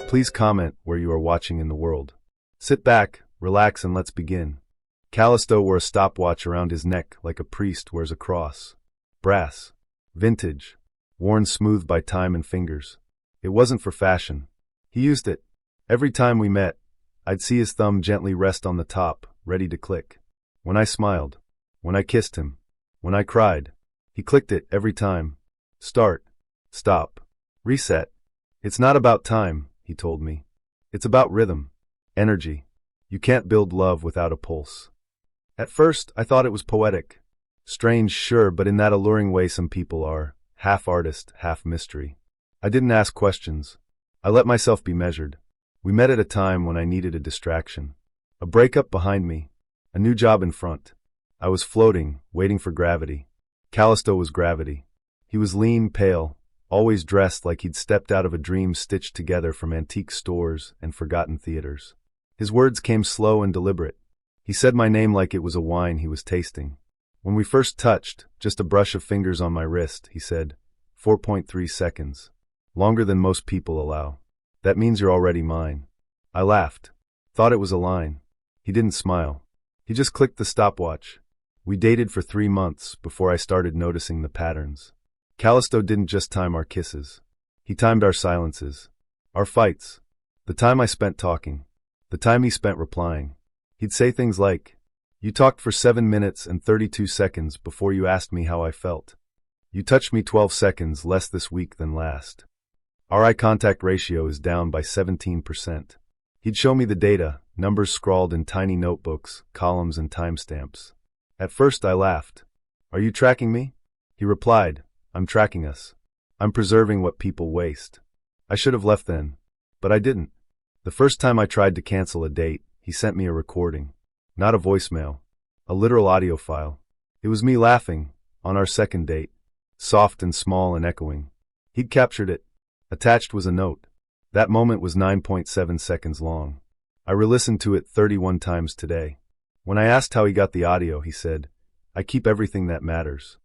Please comment where you are watching in the world. Sit back, relax, and let's begin. Callisto wore a stopwatch around his neck like a priest wears a cross. Brass. Vintage. Worn smooth by time and fingers. It wasn't for fashion. He used it. Every time we met, I'd see his thumb gently rest on the top, ready to click. When I smiled. When I kissed him. When I cried. He clicked it every time. Start. Stop. Reset. It's not about time, he told me. It's about rhythm. Energy. You can't build love without a pulse. At first, I thought it was poetic. Strange, sure, but in that alluring way some people are. Half artist, half mystery. I didn't ask questions. I let myself be measured. We met at a time when I needed a distraction. A breakup behind me. A new job in front. I was floating, waiting for gravity. Callisto was gravity. He was lean, pale, always dressed like he'd stepped out of a dream stitched together from antique stores and forgotten theaters. His words came slow and deliberate. He said my name like it was a wine he was tasting. When we first touched, just a brush of fingers on my wrist, he said, 4.3 seconds. Longer than most people allow. That means you're already mine. I laughed. Thought it was a line. He didn't smile. He just clicked the stopwatch. We dated for 3 months before I started noticing the patterns. Callisto didn't just time our kisses. He timed our silences. Our fights. The time I spent talking. The time he spent replying. He'd say things like, "You talked for 7 minutes and 32 seconds before you asked me how I felt. You touched me 12 seconds less this week than last. Our eye contact ratio is down by 17%. He'd show me the data, numbers scrawled in tiny notebooks, columns and timestamps. At first I laughed. "Are you tracking me?" He replied, "I'm tracking us. I'm preserving what people waste." I should have left then, but I didn't. The first time I tried to cancel a date, he sent me a recording. Not a voicemail. A literal audio file. It was me laughing, on our second date. Soft and small and echoing. He'd captured it. Attached was a note. That moment was 9.7 seconds long. I re-listened to it 31 times today. When I asked how he got the audio, he said, "I keep everything that matters."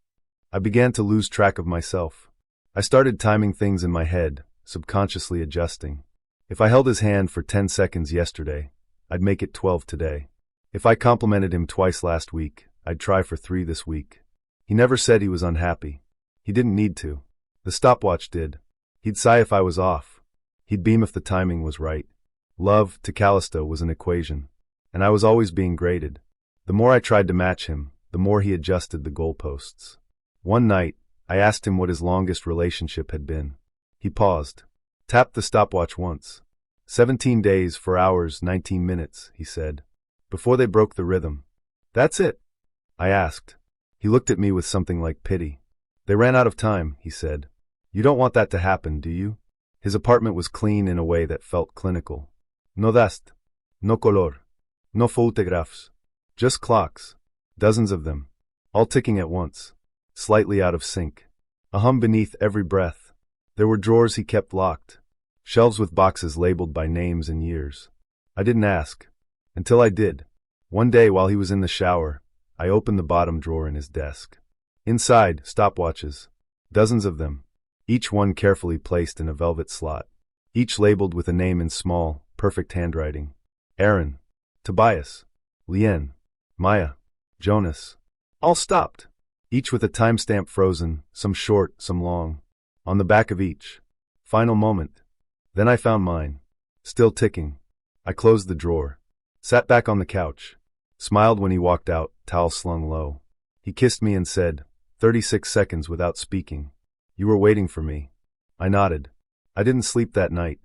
I began to lose track of myself. I started timing things in my head, subconsciously adjusting. If I held his hand for 10 seconds yesterday, I'd make it 12 today. If I complimented him twice last week, I'd try for 3 this week. He never said he was unhappy. He didn't need to. The stopwatch did. He'd sigh if I was off. He'd beam if the timing was right. Love, to Callisto, was an equation. And I was always being graded. The more I tried to match him, the more he adjusted the goalposts. One night, I asked him what his longest relationship had been. He paused. Tapped the stopwatch once. 17 days, 4 hours, 19 minutes, he said. Before they broke the rhythm. "That's it?" I asked. He looked at me with something like pity. "They ran out of time," he said. "You don't want that to happen, do you?" His apartment was clean in a way that felt clinical. No dust. No color. No photographs. Just clocks. Dozens of them. All ticking at once. Slightly out of sync. A hum beneath every breath. There were drawers he kept locked. Shelves with boxes labeled by names and years. I didn't ask. Until I did. One day while he was in the shower, I opened the bottom drawer in his desk. Inside, stopwatches. Dozens of them. Each one carefully placed in a velvet slot. Each labeled with a name in small, perfect handwriting. Aaron. Tobias. Lien. Maya. Jonas. All stopped. Each with a timestamp frozen, some short, some long. On the back of each. Final moment. Then I found mine. Still ticking. I closed the drawer. Sat back on the couch. Smiled when he walked out, towel slung low. He kissed me and said, 36 seconds without speaking. "You were waiting for me." I nodded. I didn't sleep that night.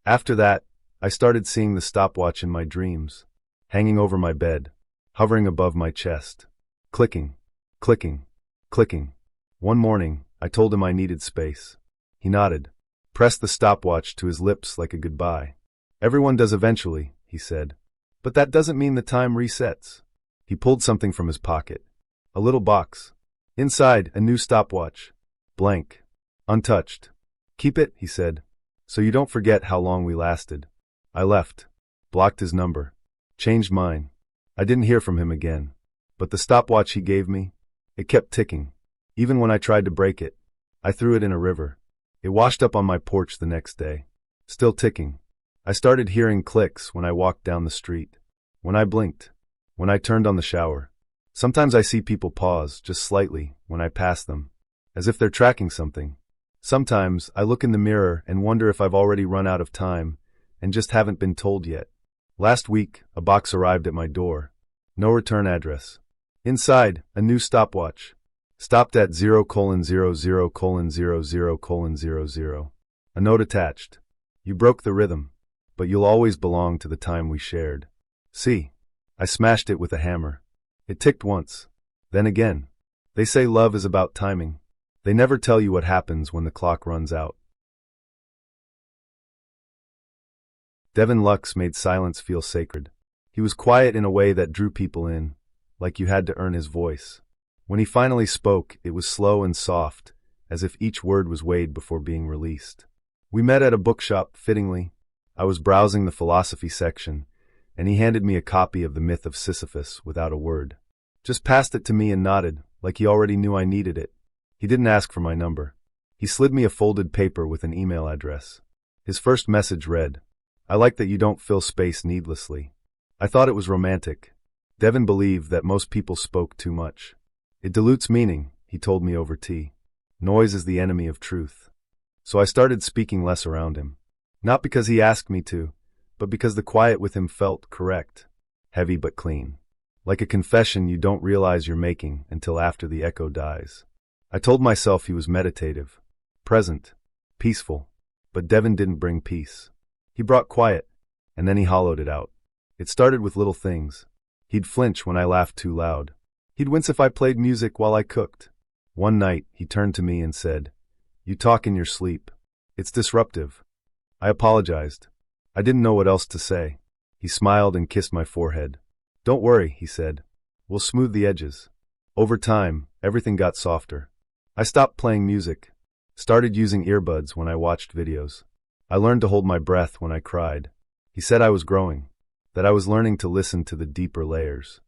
After that, I started seeing the stopwatch in my dreams. Hanging over my bed. Hovering above my chest. Clicking. Clicking. Clicking. One morning, I told him I needed space. He nodded. Pressed the stopwatch to his lips like a goodbye. "Everyone does eventually," he said. "But that doesn't mean the time resets." He pulled something from his pocket. A little box. Inside, a new stopwatch. Blank. Untouched. "Keep it," he said, "so you don't forget how long we lasted." I left. Blocked his number. Changed mine. I didn't hear from him again. But the stopwatch he gave me, it kept ticking. Even when I tried to break it, I threw it in a river. It washed up on my porch the next day. Still ticking. I started hearing clicks when I walked down the street, when I blinked, when I turned on the shower. Sometimes I see people pause, just slightly, when I pass them, as if they're tracking something. Sometimes I look in the mirror and wonder if I've already run out of time and just haven't been told yet. Last week, a box arrived at my door. No return address. Inside, a new stopwatch. Stopped at 0:00:00:00. A note attached. You broke the rhythm, but you'll always belong to the time we shared. See, I smashed it with a hammer. It ticked once, then again. They say love is about timing. They never tell you what happens when the clock runs out. Devin Lux made silence feel sacred. He was quiet in a way that drew people in, like you had to earn his voice. When he finally spoke, it was slow and soft, as if each word was weighed before being released. We met at a bookshop, fittingly. I was browsing the philosophy section, and he handed me a copy of The Myth of Sisyphus without a word. Just passed it to me and nodded, like he already knew I needed it. He didn't ask for my number. He slid me a folded paper with an email address. His first message read, "I like that you don't fill space needlessly." I thought it was romantic. Devin believed that most people spoke too much. It dilutes meaning, he told me over tea. Noise is the enemy of truth. So I started speaking less around him. Not because he asked me to, but because the quiet with him felt correct. Heavy but clean. Like a confession you don't realize you're making until after the echo dies. I told myself he was meditative, present, peaceful, but Devin didn't bring peace. He brought quiet, and then he hollowed it out. It started with little things. He'd flinch when I laughed too loud. He'd wince if I played music while I cooked. One night, he turned to me and said, "You talk in your sleep. It's disruptive." I apologized. I didn't know what else to say. He smiled and kissed my forehead. "Don't worry," he said. "We'll smooth the edges." Over time, everything got softer. I stopped playing music, started using earbuds when I watched videos. I learned to hold my breath when I cried. He said I was growing, that I was learning to listen to the deeper layers.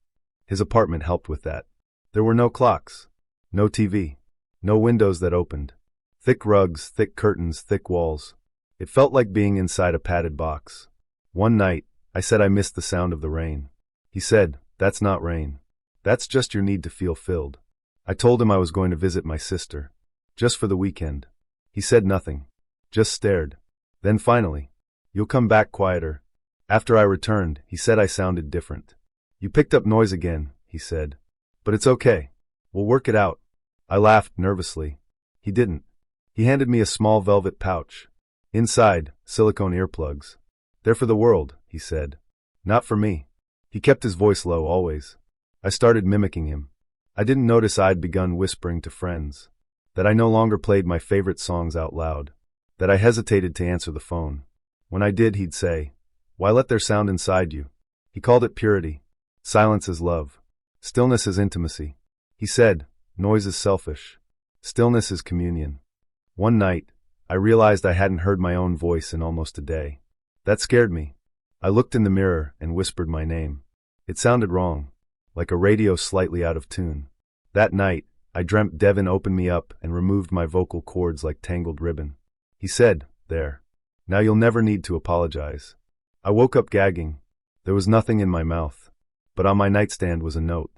His apartment helped with that. There were no clocks, no TV, no windows that opened. Thick rugs, thick curtains, thick walls. It felt like being inside a padded box. One night, I said I missed the sound of the rain. He said, "That's not rain. That's just your need to feel filled." I told him I was going to visit my sister, just for the weekend. He said nothing, just stared. Then finally, "You'll come back quieter." After I returned, he said I sounded different. "You picked up noise again," he said. "But it's okay. We'll work it out." I laughed nervously. He didn't. He handed me a small velvet pouch. Inside, silicone earplugs. "They're for the world," he said. "Not for me." He kept his voice low always. I started mimicking him. I didn't notice I'd begun whispering to friends. That I no longer played my favorite songs out loud. That I hesitated to answer the phone. When I did, he'd say, "Why let their sound inside you?" He called it purity. Silence is love. Stillness is intimacy. He said, "Noise is selfish. Stillness is communion." One night, I realized I hadn't heard my own voice in almost a day. That scared me. I looked in the mirror and whispered my name. It sounded wrong, like a radio slightly out of tune. That night, I dreamt Devin opened me up and removed my vocal cords like tangled ribbon. He said, "There. Now you'll never need to apologize." I woke up gagging. There was nothing in my mouth, but on my nightstand was a note.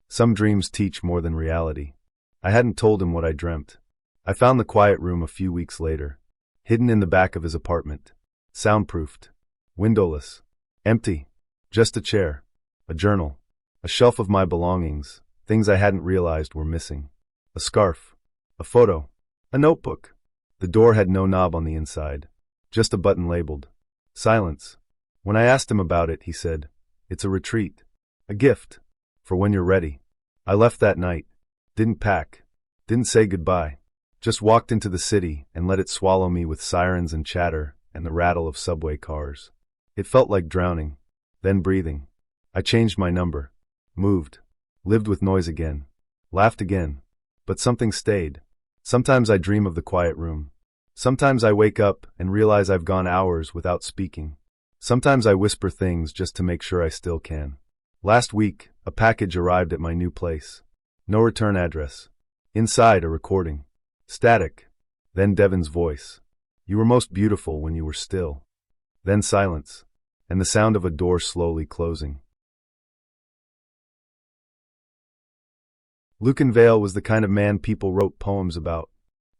Some dreams teach more than reality. I hadn't told him what I dreamt. I found the quiet room a few weeks later, hidden in the back of his apartment, soundproofed, windowless, empty, just a chair, a journal, a shelf of my belongings, things I hadn't realized were missing, a scarf, a photo, a notebook. The door had no knob on the inside, just a button labeled silence. When I asked him about it, he said, "It's a retreat, a gift, for when you're ready." I left that night, didn't pack, didn't say goodbye, just walked into the city and let it swallow me with sirens and chatter and the rattle of subway cars. It felt like drowning, then breathing. I changed my number, moved, lived with noise again, laughed again, but something stayed. Sometimes I dream of the quiet room. Sometimes I wake up and realize I've gone hours without speaking. Sometimes I whisper things just to make sure I still can. Last week, a package arrived at my new place. No return address. Inside, a recording. Static. Then Devin's voice. "You were most beautiful when you were still." Then silence, and the sound of a door slowly closing. Lucan Vale was the kind of man people wrote poems about.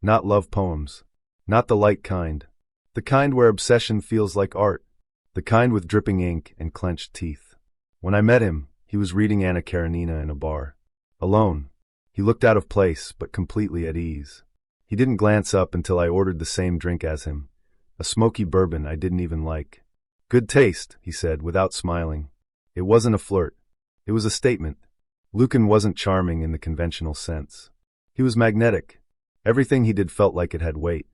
Not love poems. Not the light kind. The kind where obsession feels like art. The kind with dripping ink and clenched teeth. When I met him, he was reading Anna Karenina in a bar. Alone. He looked out of place, but completely at ease. He didn't glance up until I ordered the same drink as him. A smoky bourbon I didn't even like. Good taste, he said, without smiling. It wasn't a flirt. It was a statement. Lucan wasn't charming in the conventional sense. He was magnetic. Everything he did felt like it had weight.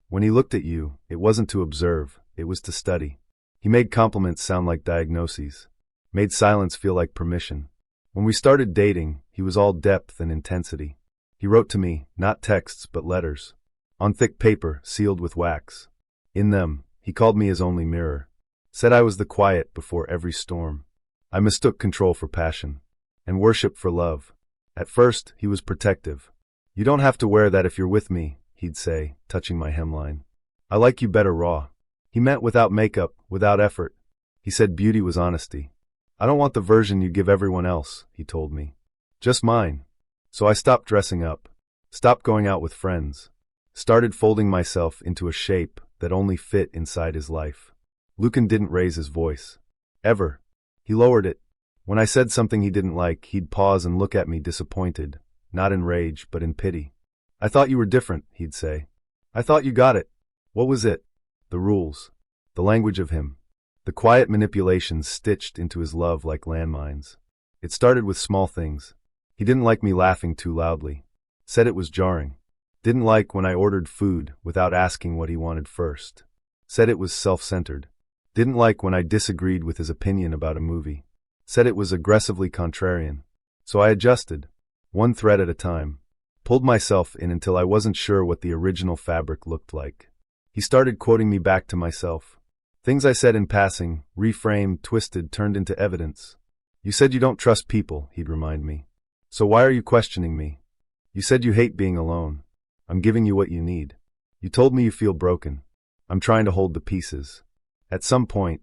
When he looked at you, it wasn't to observe, it was to study. He made compliments sound like diagnoses. Made silence feel like permission. When we started dating, he was all depth and intensity. He wrote to me, not texts but letters. On thick paper, sealed with wax. In them, he called me his only mirror. Said I was the quiet before every storm. I mistook control for passion. And worship for love. At first, he was protective. You don't have to wear that if you're with me, he'd say, touching my hemline. I like you better raw. He meant without makeup, without effort. He said beauty was honesty. I don't want the version you give everyone else, he told me. Just mine. So I stopped dressing up. Stopped going out with friends. Started folding myself into a shape that only fit inside his life. Lucan didn't raise his voice. Ever. He lowered it. When I said something he didn't like, he'd pause and look at me disappointed, not in rage, but in pity. I thought you were different, he'd say. I thought you got it. What was it? The rules. The language of him. The quiet manipulations stitched into his love like landmines. It started with small things. He didn't like me laughing too loudly. Said it was jarring. Didn't like when I ordered food without asking what he wanted first. Said it was self-centered. Didn't like when I disagreed with his opinion about a movie. Said it was aggressively contrarian. So I adjusted. One thread at a time. Pulled myself in until I wasn't sure what the original fabric looked like. He started quoting me back to myself. Things I said in passing, reframed, twisted, turned into evidence. You said you don't trust people, he'd remind me. So why are you questioning me? You said you hate being alone. I'm giving you what you need. You told me you feel broken. I'm trying to hold the pieces. At some point,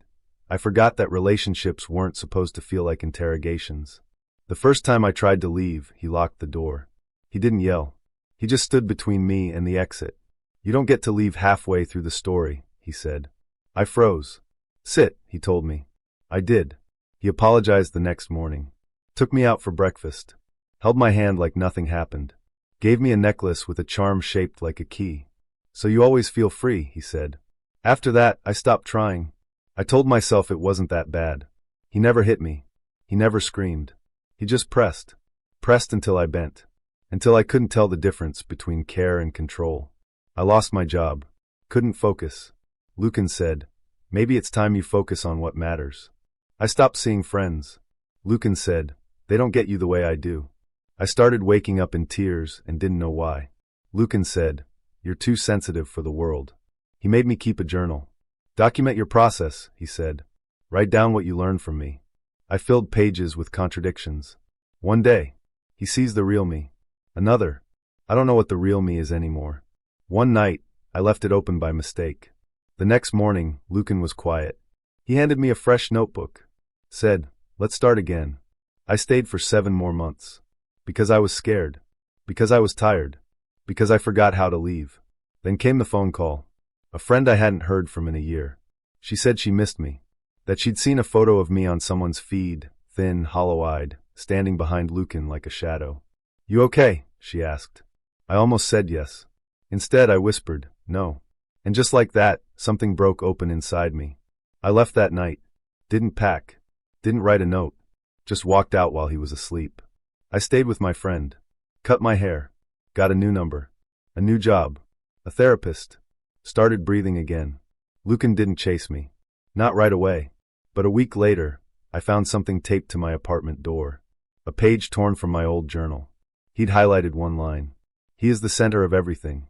I forgot that relationships weren't supposed to feel like interrogations. The first time I tried to leave, he locked the door. He didn't yell. He just stood between me and the exit. You don't get to leave halfway through the story, he said. I froze. Sit, he told me. I did. He apologized the next morning. Took me out for breakfast. Held my hand like nothing happened. Gave me a necklace with a charm shaped like a key. So you always feel free, he said. After that, I stopped trying. I told myself it wasn't that bad. He never hit me. He never screamed. He just pressed. Pressed until I bent. Until I couldn't tell the difference between care and control. I lost my job. Couldn't focus. Lucan said, maybe it's time you focus on what matters. I stopped seeing friends. Lucan said, they don't get you the way I do. I started waking up in tears and didn't know why. Lucan said, you're too sensitive for the world. He made me keep a journal. Document your process, he said. Write down what you learned from me. I filled pages with contradictions. One day, he sees the real me. Another, I don't know what the real me is anymore. One night, I left it open by mistake. The next morning, Lucan was quiet. He handed me a fresh notebook. Said, let's start again. I stayed for 7 more months. Because I was scared. Because I was tired. Because I forgot how to leave. Then came the phone call. A friend I hadn't heard from in a year. She said she missed me. That she'd seen a photo of me on someone's feed, thin, hollow-eyed, standing behind Lucan like a shadow. You okay? She asked. I almost said yes. Instead, I whispered, no. And just like that, something broke open inside me. I left that night. Didn't pack. Didn't write a note. Just walked out while he was asleep. I stayed with my friend. Cut my hair. Got a new number. A new job. A therapist. Started breathing again. Lucan didn't chase me. Not right away. But a week later, I found something taped to my apartment door. A page torn from my old journal. He'd highlighted one line. He is the center of everything.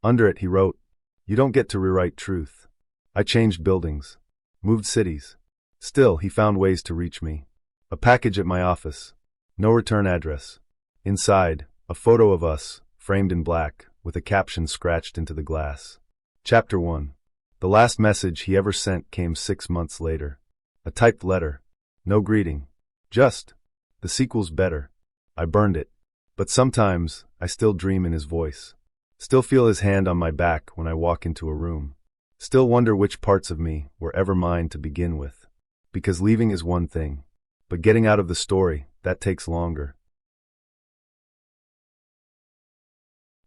Under it he wrote, you don't get to rewrite truth. I changed buildings. Moved cities. Still, he found ways to reach me. A package at my office. No return address. Inside, a photo of us, framed in black, with a caption scratched into the glass. Chapter 1. The last message he ever sent came 6 months later. A typed letter. No greeting. Just, "The sequel's better." I burned it. But sometimes, I still dream in his voice. Still feel his hand on my back when I walk into a room. Still wonder which parts of me were ever mine to begin with. Because leaving is one thing. But getting out of the story, that takes longer.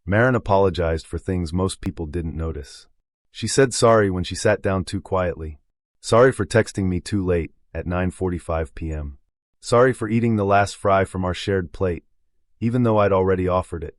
Marin apologized for things most people didn't notice. She said sorry when she sat down too quietly. Sorry for texting me too late, at 9:45 p.m. Sorry for eating the last fry from our shared plate, even though I'd already offered it.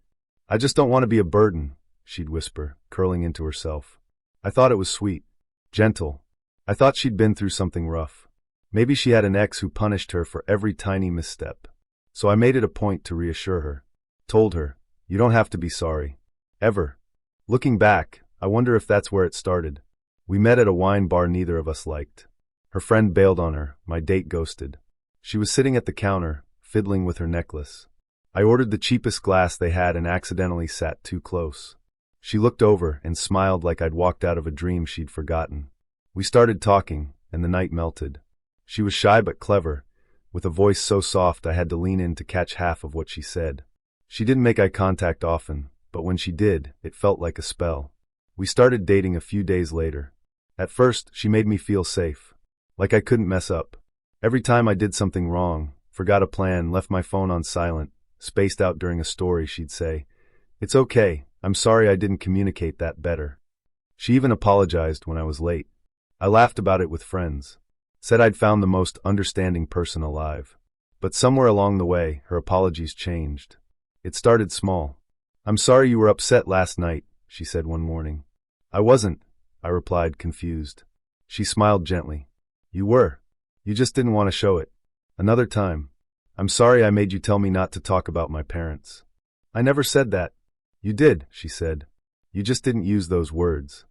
"I just don't want to be a burden," she'd whisper, curling into herself. I thought it was sweet. Gentle. I thought she'd been through something rough. Maybe she had an ex who punished her for every tiny misstep. So I made it a point to reassure her. Told her, "You don't have to be sorry. Ever." Looking back, I wonder if that's where it started. We met at a wine bar neither of us liked. Her friend bailed on her, my date ghosted. She was sitting at the counter, fiddling with her necklace. I ordered the cheapest glass they had and accidentally sat too close. She looked over and smiled like I'd walked out of a dream she'd forgotten. We started talking, and the night melted. She was shy but clever, with a voice so soft I had to lean in to catch half of what she said. She didn't make eye contact often, but when she did, it felt like a spell. We started dating a few days later. At first, she made me feel safe. Like I couldn't mess up. Every time I did something wrong, forgot a plan, left my phone on silent, spaced out during a story, she'd say, "It's okay, I'm sorry I didn't communicate that better." She even apologized when I was late. I laughed about it with friends. Said I'd found the most understanding person alive. But somewhere along the way, her apologies changed. It started small. "I'm sorry you were upset last night," she said one morning. "I wasn't," I replied, confused. She smiled gently. "You were. You just didn't want to show it." Another time. "I'm sorry I made you tell me not to talk about my parents." "I never said that." "You did," she said. "You just didn't use those words."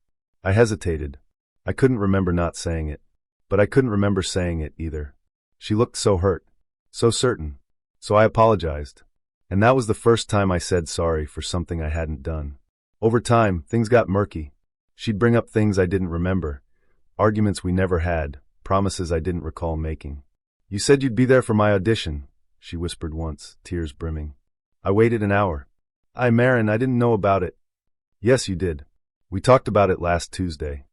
I hesitated. I couldn't remember not saying it. But I couldn't remember saying it either. She looked so hurt. So certain. So I apologized. And that was the first time I said sorry for something I hadn't done. Over time, things got murky. She'd bring up things I didn't remember. Arguments we never had. Promises I didn't recall making. "You said you'd be there for my audition," she whispered once, tears brimming. "I waited an hour." Marin, I didn't know about it." "Yes, you did. We talked about it last Tuesday."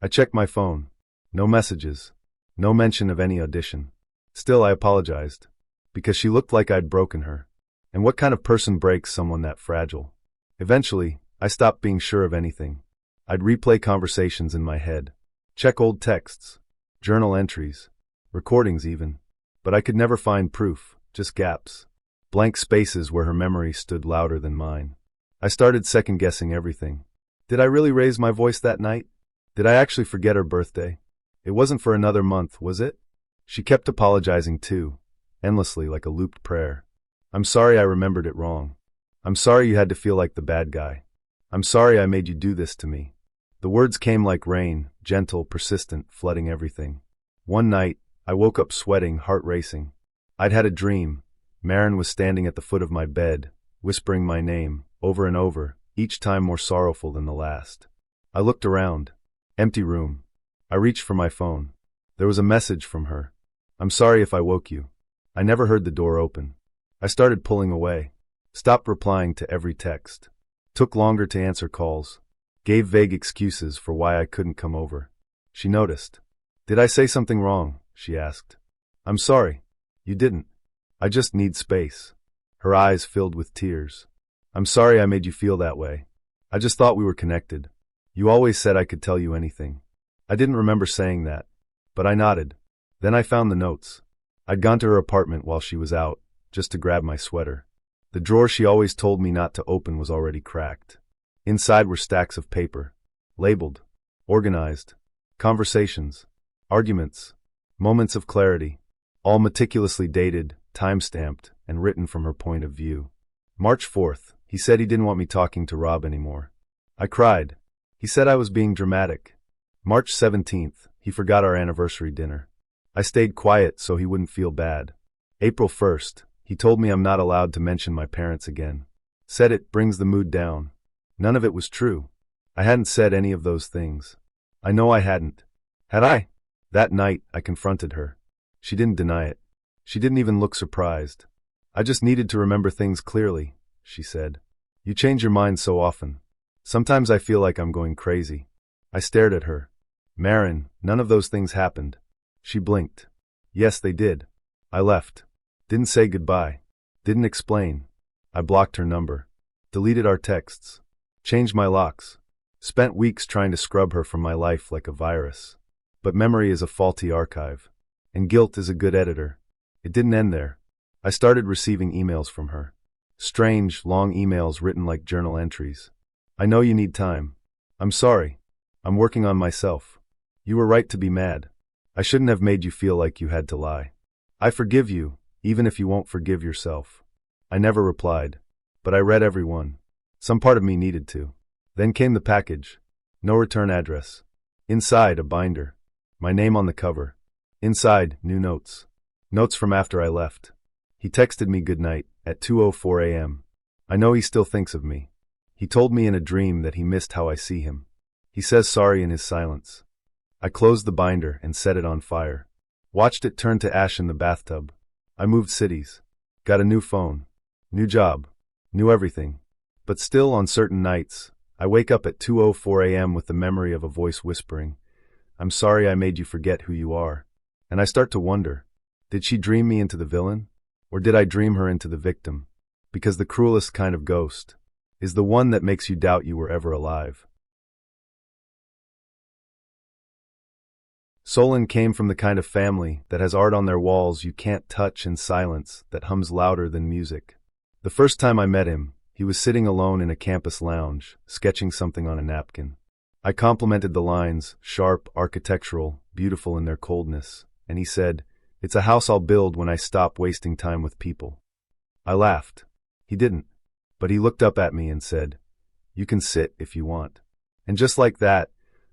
I checked my phone. No messages. No mention of any audition. Still, I apologized. Because she looked like I'd broken her. And what kind of person breaks someone that fragile? Eventually, I stopped being sure of anything. I'd replay conversations in my head. Check old texts. Journal entries. Recordings even. But I could never find proof, just gaps. Blank spaces where her memory stood louder than mine. I started second-guessing everything. Did I really raise my voice that night? Did I actually forget her birthday? It wasn't for another month, was it? She kept apologizing too, endlessly like a looped prayer. "I'm sorry I remembered it wrong. I'm sorry you had to feel like the bad guy. I'm sorry I made you do this to me." The words came like rain, gentle, persistent, flooding everything. One night, I woke up sweating, heart racing. I'd had a dream. Marin was standing at the foot of my bed, whispering my name, over and over, each time more sorrowful than the last. I looked around. Empty room. I reached for my phone. There was a message from her. "I'm sorry if I woke you." I never heard the door open. I started pulling away. Stopped replying to every text. Took longer to answer calls. Gave vague excuses for why I couldn't come over. She noticed. "Did I say something wrong?" she asked. "I'm sorry." "You didn't. I just need space." Her eyes filled with tears. "I'm sorry I made you feel that way. I just thought we were connected. You always said I could tell you anything." I didn't remember saying that, but I nodded. Then I found the notes. I'd gone to her apartment while she was out, just to grab my sweater. The drawer she always told me not to open was already cracked. Inside were stacks of paper. Labeled. Organized. Conversations. Arguments. Moments of clarity. All meticulously dated, time-stamped, and written from her point of view. March 4th, he said he didn't want me talking to Rob anymore. I cried. He said I was being dramatic. March 17th, he forgot our anniversary dinner. I stayed quiet so he wouldn't feel bad. April 1st, he told me I'm not allowed to mention my parents again. Said it brings the mood down. None of it was true. I hadn't said any of those things. I know I hadn't. Had I? That night, I confronted her. She didn't deny it. She didn't even look surprised. I just needed to remember things clearly, she said. You change your mind so often. Sometimes I feel like I'm going crazy. I stared at her. Marin, none of those things happened. She blinked. Yes, they did. I left. Didn't say goodbye. Didn't explain. I blocked her number. Deleted our texts. Changed my locks. Spent weeks trying to scrub her from my life like a virus. But memory is a faulty archive. And guilt is a good editor. It didn't end there. I started receiving emails from her. Strange, long emails written like journal entries. I know you need time. I'm sorry. I'm working on myself. You were right to be mad. I shouldn't have made you feel like you had to lie. I forgive you, even if you won't forgive yourself. I never replied, but I read every one. Some part of me needed to. Then came the package. No return address. Inside, a binder. My name on the cover. Inside, new notes. Notes from after I left. He texted me goodnight at 2:04 a.m. I know he still thinks of me. He told me in a dream that he missed how I see him. He says sorry in his silence. I closed the binder and set it on fire. Watched it turn to ash in the bathtub. I moved cities. Got a new phone. New job. New everything. But still, on certain nights, I wake up at 2:04 a.m. with the memory of a voice whispering, "I'm sorry I made you forget who you are." And I start to wonder, did she dream me into the villain? Or did I dream her into the victim? Because the cruelest kind of ghost is the one that makes you doubt you were ever alive. Solon came from the kind of family that has art on their walls you can't touch and silence that hums louder than music. The first time I met him, he was sitting alone in a campus lounge, sketching something on a napkin. I complimented the lines, sharp, architectural, beautiful in their coldness, and he said, "It's a house I'll build when I stop wasting time with people." I laughed. He didn't. But he looked up at me and said, "You can sit if you want." And just like that,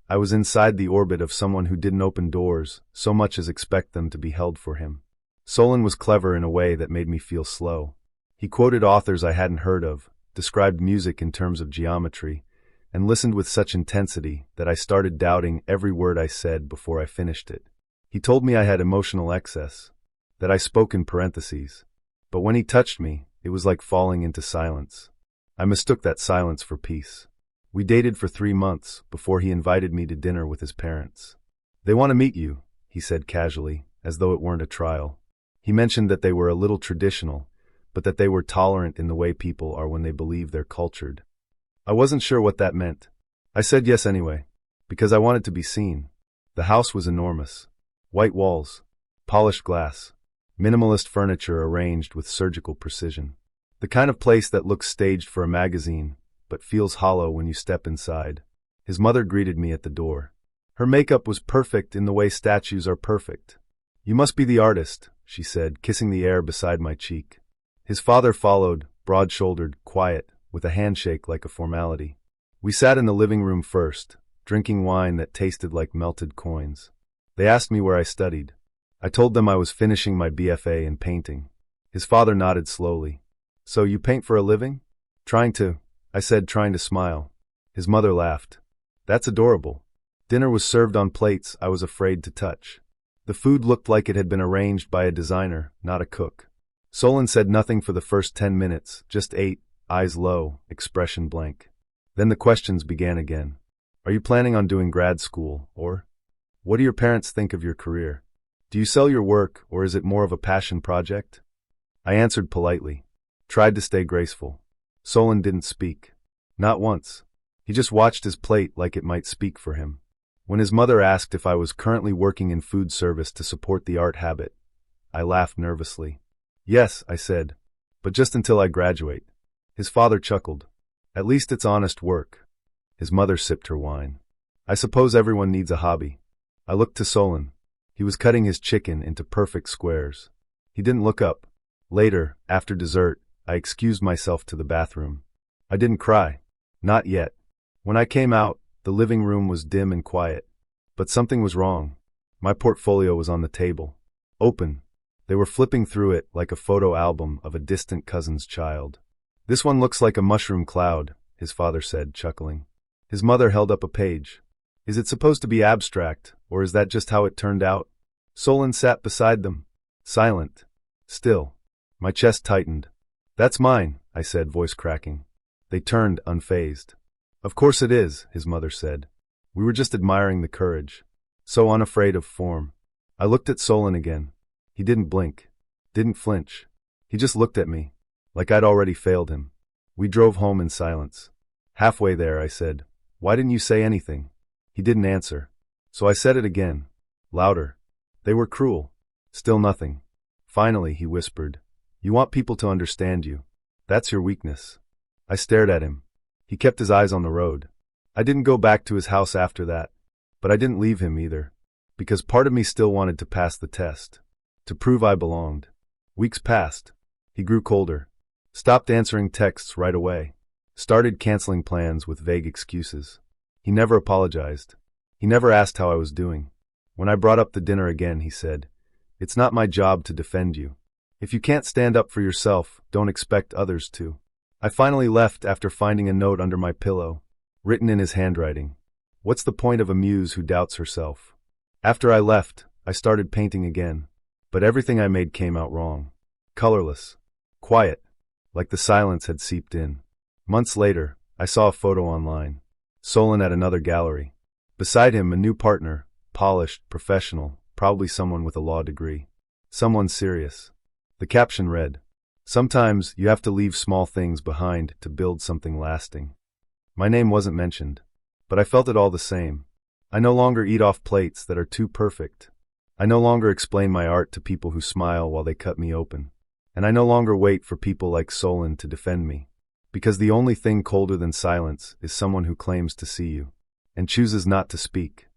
I was inside the orbit of someone who didn't open doors so much as expect them to be held for him. Solon was clever in a way that made me feel slow. He quoted authors I hadn't heard of, described music in terms of geometry, and listened with such intensity that I started doubting every word I said before I finished it. He told me I had emotional excess, that I spoke in parentheses. But when he touched me, it was like falling into silence. I mistook that silence for peace. We dated for 3 months before he invited me to dinner with his parents. "They want to meet you," he said casually, as though it weren't a trial. He mentioned that they were a little traditional, but that they were tolerant in the way people are when they believe they're cultured. I wasn't sure what that meant. I said yes anyway, because I wanted to be seen. The house was enormous. White walls, polished glass, minimalist furniture arranged with surgical precision. The kind of place that looks staged for a magazine, but feels hollow when you step inside. His mother greeted me at the door. Her makeup was perfect in the way statues are perfect. "You must be the artist," she said, kissing the air beside my cheek. His father followed, broad-shouldered, quiet, with a handshake like a formality. We sat in the living room first, drinking wine that tasted like melted coins. They asked me where I studied. I told them I was finishing my BFA in painting. His father nodded slowly. "So you paint for a living?" "Trying to," I said, trying to smile. His mother laughed. "That's adorable." Dinner was served on plates I was afraid to touch. The food looked like it had been arranged by a designer, not a cook. Solon said nothing for the first 10 minutes, just ate, eyes low, expression blank. Then the questions began again. "Are you planning on doing grad school, or? What do your parents think of your career? Do you sell your work, or is it more of a passion project?" I answered politely. Tried to stay graceful. Solon didn't speak. Not once. He just watched his plate like it might speak for him. When his mother asked if I was currently working in food service to support the art habit, I laughed nervously. "Yes," I said, "but just until I graduate." His father chuckled. "At least it's honest work." His mother sipped her wine. "I suppose everyone needs a hobby." I looked to Solon. He was cutting his chicken into perfect squares. He didn't look up. Later, after dessert, I excused myself to the bathroom. I didn't cry. Not yet. When I came out, the living room was dim and quiet. But something was wrong. My portfolio was on the table. Open. They were flipping through it like a photo album of a distant cousin's child. "This one looks like a mushroom cloud," his father said, chuckling. His mother held up a page. Is it supposed to be abstract, or is that just how it turned out? Solon sat beside them, silent, still. My chest tightened. That's mine, I said, voice cracking. They turned, unfazed. Of course it is, his mother said. We were just admiring the courage. So unafraid of form. I looked at Solon again. He didn't blink. Didn't flinch. He just looked at me, like I'd already failed him. We drove home in silence. Halfway there, I said, "Why didn't you say anything?" He didn't answer. So I said it again, louder. They were cruel. Still nothing. Finally, he whispered, "You want people to understand you. That's your weakness." I stared at him. He kept his eyes on the road. I didn't go back to his house after that, but I didn't leave him either, because part of me still wanted to pass the test, to prove I belonged. Weeks passed. He grew colder. Stopped answering texts right away. Started canceling plans with vague excuses. He never apologized. He never asked how I was doing. When I brought up the dinner again, he said, "It's not my job to defend you. If you can't stand up for yourself, don't expect others to." I finally left after finding a note under my pillow, written in his handwriting. What's the point of a muse who doubts herself? After I left, I started painting again, but everything I made came out wrong. Colorless. Quiet. Like the silence had seeped in. Months later, I saw a photo online. Solon at another gallery. Beside him, a new partner, polished, professional, probably someone with a law degree. Someone serious. The caption read, "Sometimes you have to leave small things behind to build something lasting." My name wasn't mentioned, but I felt it all the same. I no longer eat off plates that are too perfect. I no longer explain my art to people who smile while they cut me open. And I no longer wait for people like Solon to defend me. Because the only thing colder than silence is someone who claims to see you and chooses not to speak.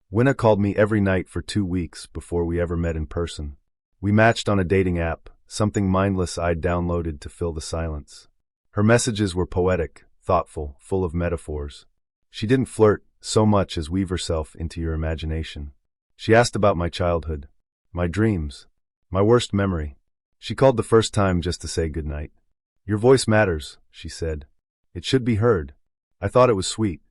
Winna called me every night for 2 weeks before we ever met in person. We matched on a dating app, something mindless I'd downloaded to fill the silence. Her messages were poetic, thoughtful, full of metaphors. She didn't flirt so much as weave herself into your imagination. She asked about my childhood, my dreams, my worst memory. She called the first time just to say goodnight. "Your voice matters," she said. "It should be heard." I thought it was sweet.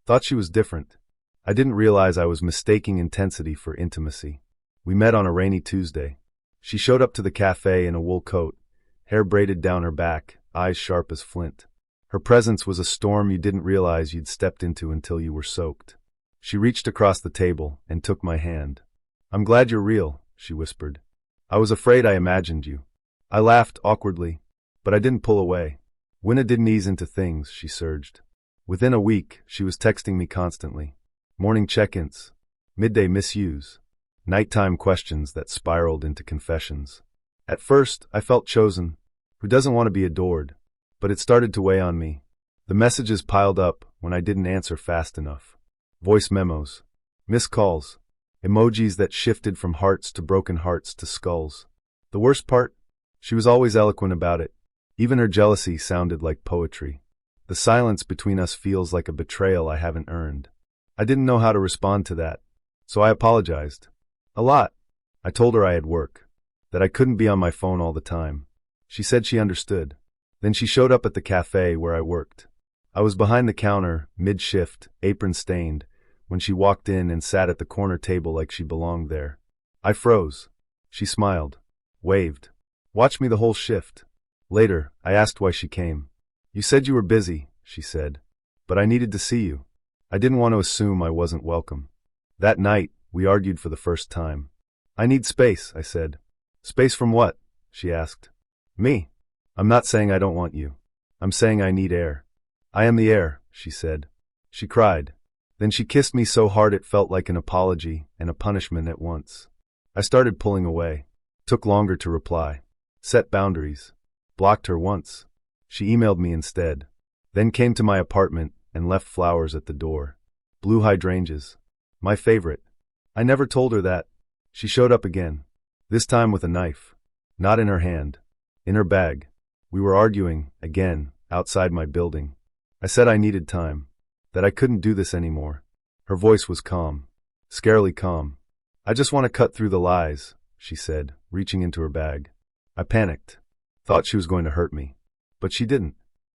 Thought she was different. I didn't realize I was mistaking intensity for intimacy. We met on a rainy Tuesday. She showed up to the cafe in a wool coat, hair braided down her back, eyes sharp as flint. Her presence was a storm you didn't realize you'd stepped into until you were soaked. She reached across the table and took my hand. "I'm glad you're real," she whispered. "I was afraid I imagined you." I laughed awkwardly, but I didn't pull away. Winna didn't ease into things, she surged. Within a week, she was texting me constantly. Morning check-ins, midday misuse, nighttime questions that spiraled into confessions. At first, I felt chosen. Who doesn't want to be adored? But it started to weigh on me. The messages piled up when I didn't answer fast enough. Voice memos, missed calls, emojis that shifted from hearts to broken hearts to skulls. The worst part? She was always eloquent about it. Even her jealousy sounded like poetry. The silence between us feels like a betrayal I haven't earned. I didn't know how to respond to that, so I apologized. A lot. I told her I had work, that I couldn't be on my phone all the time. She said she understood. Then she showed up at the cafe where I worked. I was behind the counter, mid-shift, apron stained, when she walked in and sat at the corner table like she belonged there. I froze. She smiled, waved, watched me the whole shift. Later, I asked why she came. "You said you were busy," she said, "but I needed to see you." I didn't want to assume I wasn't welcome. That night, we argued for the first time. "I need space," I said. "Space from what?" she asked. "Me. I'm not saying I don't want you. I'm saying I need air." "I am the air," she said. She cried. Then she kissed me so hard it felt like an apology and a punishment at once. I started pulling away. Took longer to reply. Set boundaries. Blocked her once. She emailed me instead. Then came to my apartment and left flowers at the door. Blue hydrangeas. My favorite. I never told her that. She showed up again. This time with a knife. Not in her hand. In her bag. We were arguing, again, outside my building. I said I needed time. That I couldn't do this anymore. Her voice was calm. Scarily calm. "I just want to cut through the lies," she said, reaching into her bag. I panicked. Thought she was going to hurt me. But she didn't.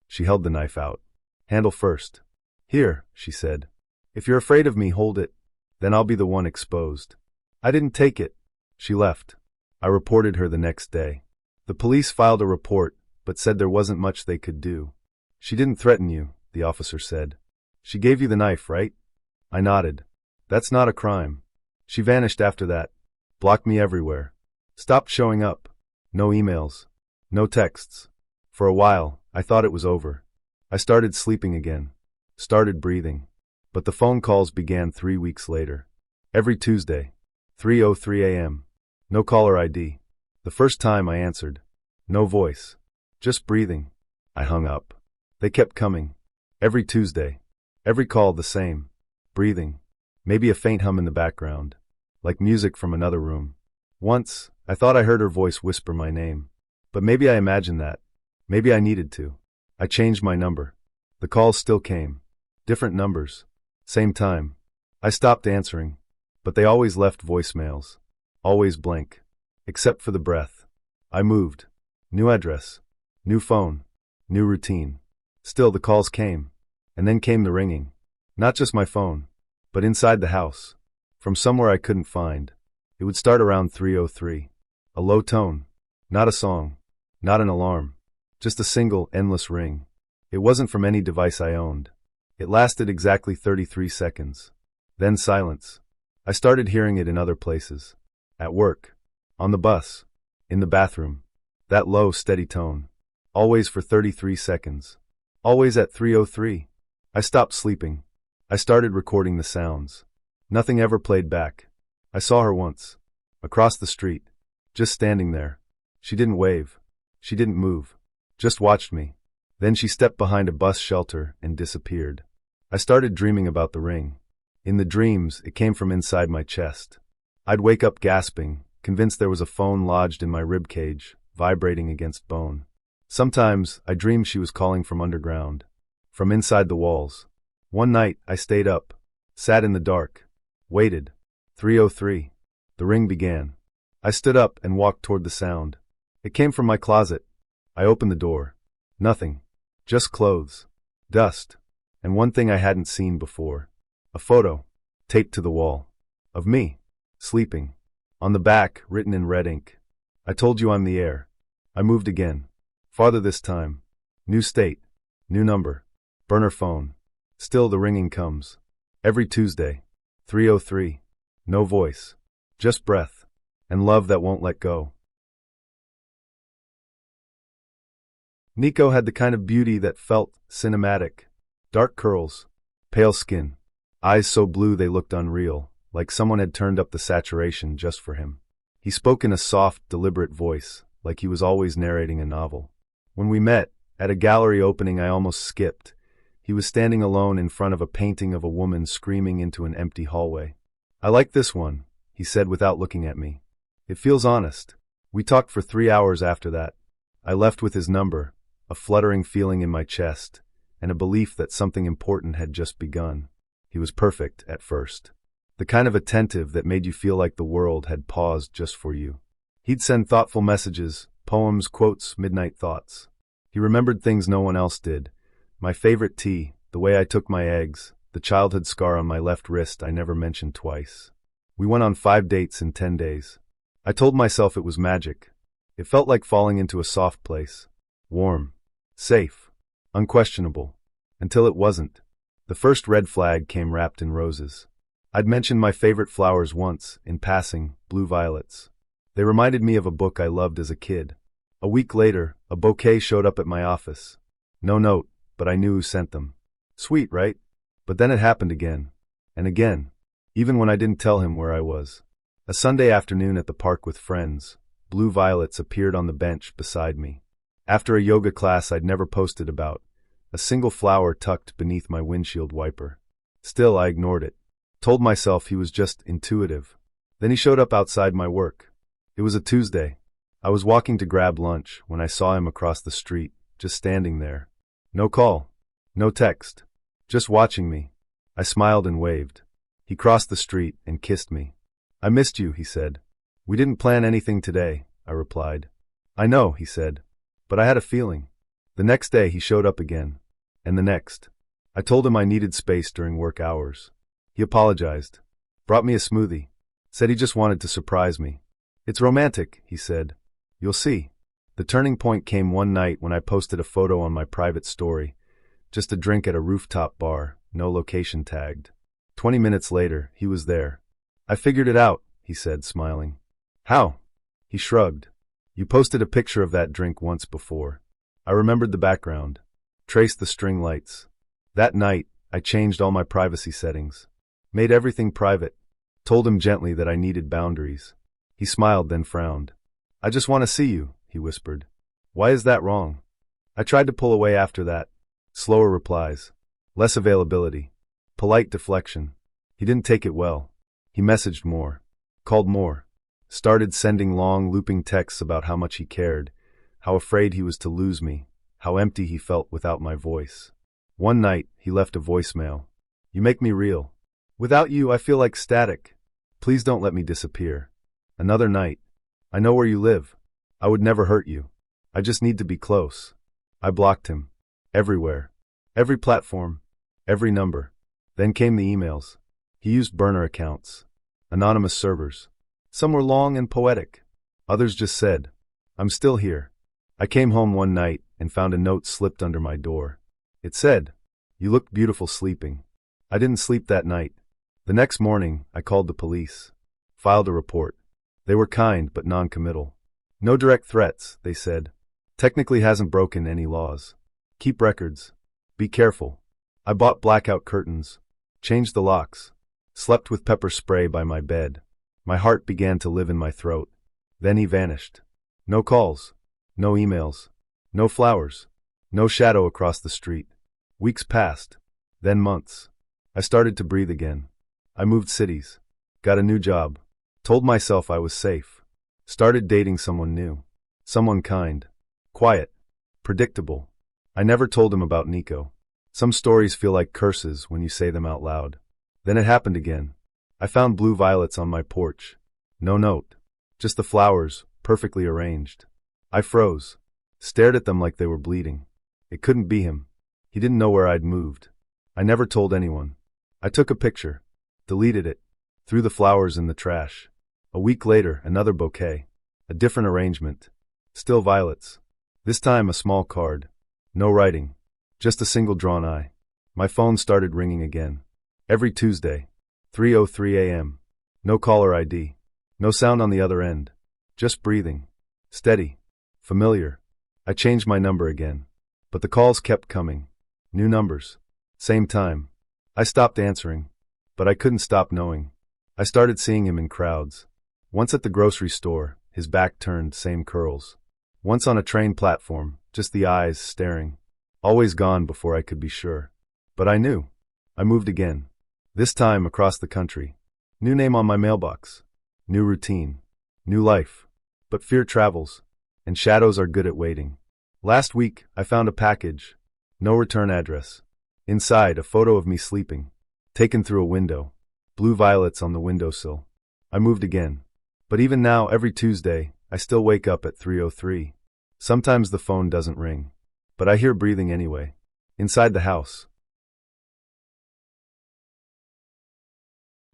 She held the knife out. Handle first. Here, she said. If you're afraid of me, hold it. Then I'll be the one exposed. I didn't take it. She left. I reported her the next day. The police filed a report, but said there wasn't much they could do. She didn't threaten you, the officer said. She gave you the knife, right? I nodded. That's not a crime. She vanished after that. Blocked me everywhere. Stopped showing up. No emails. No texts. For a while, I thought it was over. I started sleeping again. Started breathing. But the phone calls began 3 weeks later. Every Tuesday. 3:03 a.m. No caller ID. The first time I answered. No voice. Just breathing. I hung up. They kept coming. Every Tuesday. Every call the same. Breathing. Maybe a faint hum in the background. Like music from another room. Once, I thought I heard her voice whisper my name. But maybe I imagined that. Maybe I needed to. I changed my number. The calls still came. Different numbers. Same time. I stopped answering. But they always left voicemails. Always blank. Except for the breath. I moved. New address. New phone. New routine. Still the calls came. And then came the ringing. Not just my phone. But inside the house. From somewhere I couldn't find. It would start around 3:03. A low tone. Not a song. Not an alarm. Just a single, endless ring. It wasn't from any device I owned. It lasted exactly 33 seconds. Then silence. I started hearing it in other places. At work. On the bus. In the bathroom. That low, steady tone. Always for 33 seconds. Always at 3:03. I stopped sleeping. I started recording the sounds. Nothing ever played back. I saw her once. Across the street. Just standing there. She didn't wave. She didn't move. Just watched me. Then she stepped behind a bus shelter and disappeared. I started dreaming about the ring. In the dreams, it came from inside my chest. I'd wake up gasping, convinced there was a phone lodged in my ribcage, vibrating against bone. Sometimes, I dreamed she was calling from underground. From inside the walls. One night, I stayed up. Sat in the dark. Waited. 3:03. The ring began. I stood up and walked toward the sound. It came from my closet. I opened the door. Nothing. Just clothes. Dust. And one thing I hadn't seen before. A photo. Taped to the wall. Of me. Sleeping. On the back, written in red ink. I told you I'm the heir. I moved again. Farther this time. New state. New number. Burner phone. Still the ringing comes. Every Tuesday. 3:03. No voice. Just breath. And love that won't let go. Nico had the kind of beauty that felt cinematic. Dark curls. Pale skin. Eyes so blue they looked unreal, like someone had turned up the saturation just for him. He spoke in a soft, deliberate voice, like he was always narrating a novel. When we met, at a gallery opening I almost skipped. He was standing alone in front of a painting of a woman screaming into an empty hallway. I like this one, he said without looking at me. It feels honest. We talked for 3 hours after that. I left with his number, a fluttering feeling in my chest, and a belief that something important had just begun. He was perfect at first. The kind of attentive that made you feel like the world had paused just for you. He'd send thoughtful messages, poems, quotes, midnight thoughts. He remembered things no one else did. My favorite tea, the way I took my eggs, the childhood scar on my left wrist I never mentioned twice. We went on 5 dates in 10 days. I told myself it was magic. It felt like falling into a soft place. Warm. Safe. Unquestionable. Until it wasn't. The first red flag came wrapped in roses. I'd mentioned my favorite flowers once, in passing, blue violets. They reminded me of a book I loved as a kid. A week later, a bouquet showed up at my office. No note, but I knew who sent them. Sweet, right? But then it happened again. And again. Even when I didn't tell him where I was. A Sunday afternoon at the park with friends, blue violets appeared on the bench beside me. After a yoga class I'd never posted about, a single flower tucked beneath my windshield wiper. Still, I ignored it. Told myself he was just intuitive. Then he showed up outside my work. It was a Tuesday. I was walking to grab lunch when I saw him across the street, just standing there. No call. No text. Just watching me. I smiled and waved. He crossed the street and kissed me. I missed you, he said. We didn't plan anything today, I replied. I know, he said. But I had a feeling. The next day he showed up again. And the next. I told him I needed space during work hours. He apologized. Brought me a smoothie. Said he just wanted to surprise me. It's romantic, he said. You'll see. The turning point came one night when I posted a photo on my private story. Just a drink at a rooftop bar, no location tagged. 20 minutes later, he was there. I figured it out, he said, smiling. How? He shrugged. You posted a picture of that drink once before. I remembered the background. Traced the string lights. That night, I changed all my privacy settings. Made everything private. Told him gently that I needed boundaries. He smiled, then frowned. I just want to see you, he whispered. Why is that wrong? I tried to pull away after that. Slower replies. Less availability. Polite deflection. He didn't take it well. He messaged more. Called more. Started sending long, looping texts about how much he cared, how afraid he was to lose me, how empty he felt without my voice. One night, he left a voicemail. You make me real. Without you, I feel like static. Please don't let me disappear. Another night. I know where you live. I would never hurt you. I just need to be close. I blocked him. Everywhere. Every platform. Every number. Then came the emails. He used burner accounts. Anonymous servers. Some were long and poetic. Others just said, I'm still here. I came home one night and found a note slipped under my door. It said, You looked beautiful sleeping. I didn't sleep that night. The next morning, I called the police. Filed a report. They were kind but non-committal. No direct threats, they said. Technically hasn't broken any laws. Keep records. Be careful. I bought blackout curtains. Changed the locks. Slept with pepper spray by my bed. My heart began to live in my throat. Then he vanished. No calls. No emails. No flowers. No shadow across the street. Weeks passed. Then months. I started to breathe again. I moved cities. Got a new job. Told myself I was safe. Started dating someone new. Someone kind. Quiet. Predictable. I never told him about Nico. Some stories feel like curses when you say them out loud. Then it happened again. I found blue violets on my porch. No note. Just the flowers, perfectly arranged. I froze. Stared at them like they were bleeding. It couldn't be him. He didn't know where I'd moved. I never told anyone. I took a picture. Deleted it. Threw the flowers in the trash. A week later, another bouquet. A different arrangement. Still violets. This time a small card. No writing. Just a single drawn eye. My phone started ringing again. Every Tuesday. 3:03 a.m. No caller ID. No sound on the other end. Just breathing. Steady. Familiar. I changed my number again. But the calls kept coming. New numbers. Same time. I stopped answering. But I couldn't stop knowing. I started seeing him in crowds. Once at the grocery store, his back turned, same curls. Once on a train platform, just the eyes staring. Always gone before I could be sure. But I knew. I moved again. This time across the country. New name on my mailbox. New routine. New life. But fear travels. And shadows are good at waiting. Last week, I found a package. No return address. Inside, a photo of me sleeping. Taken through a window. Blue violets on the windowsill. I moved again. But even now, every Tuesday, I still wake up at 3:03. Sometimes the phone doesn't ring. But I hear breathing anyway. Inside the house.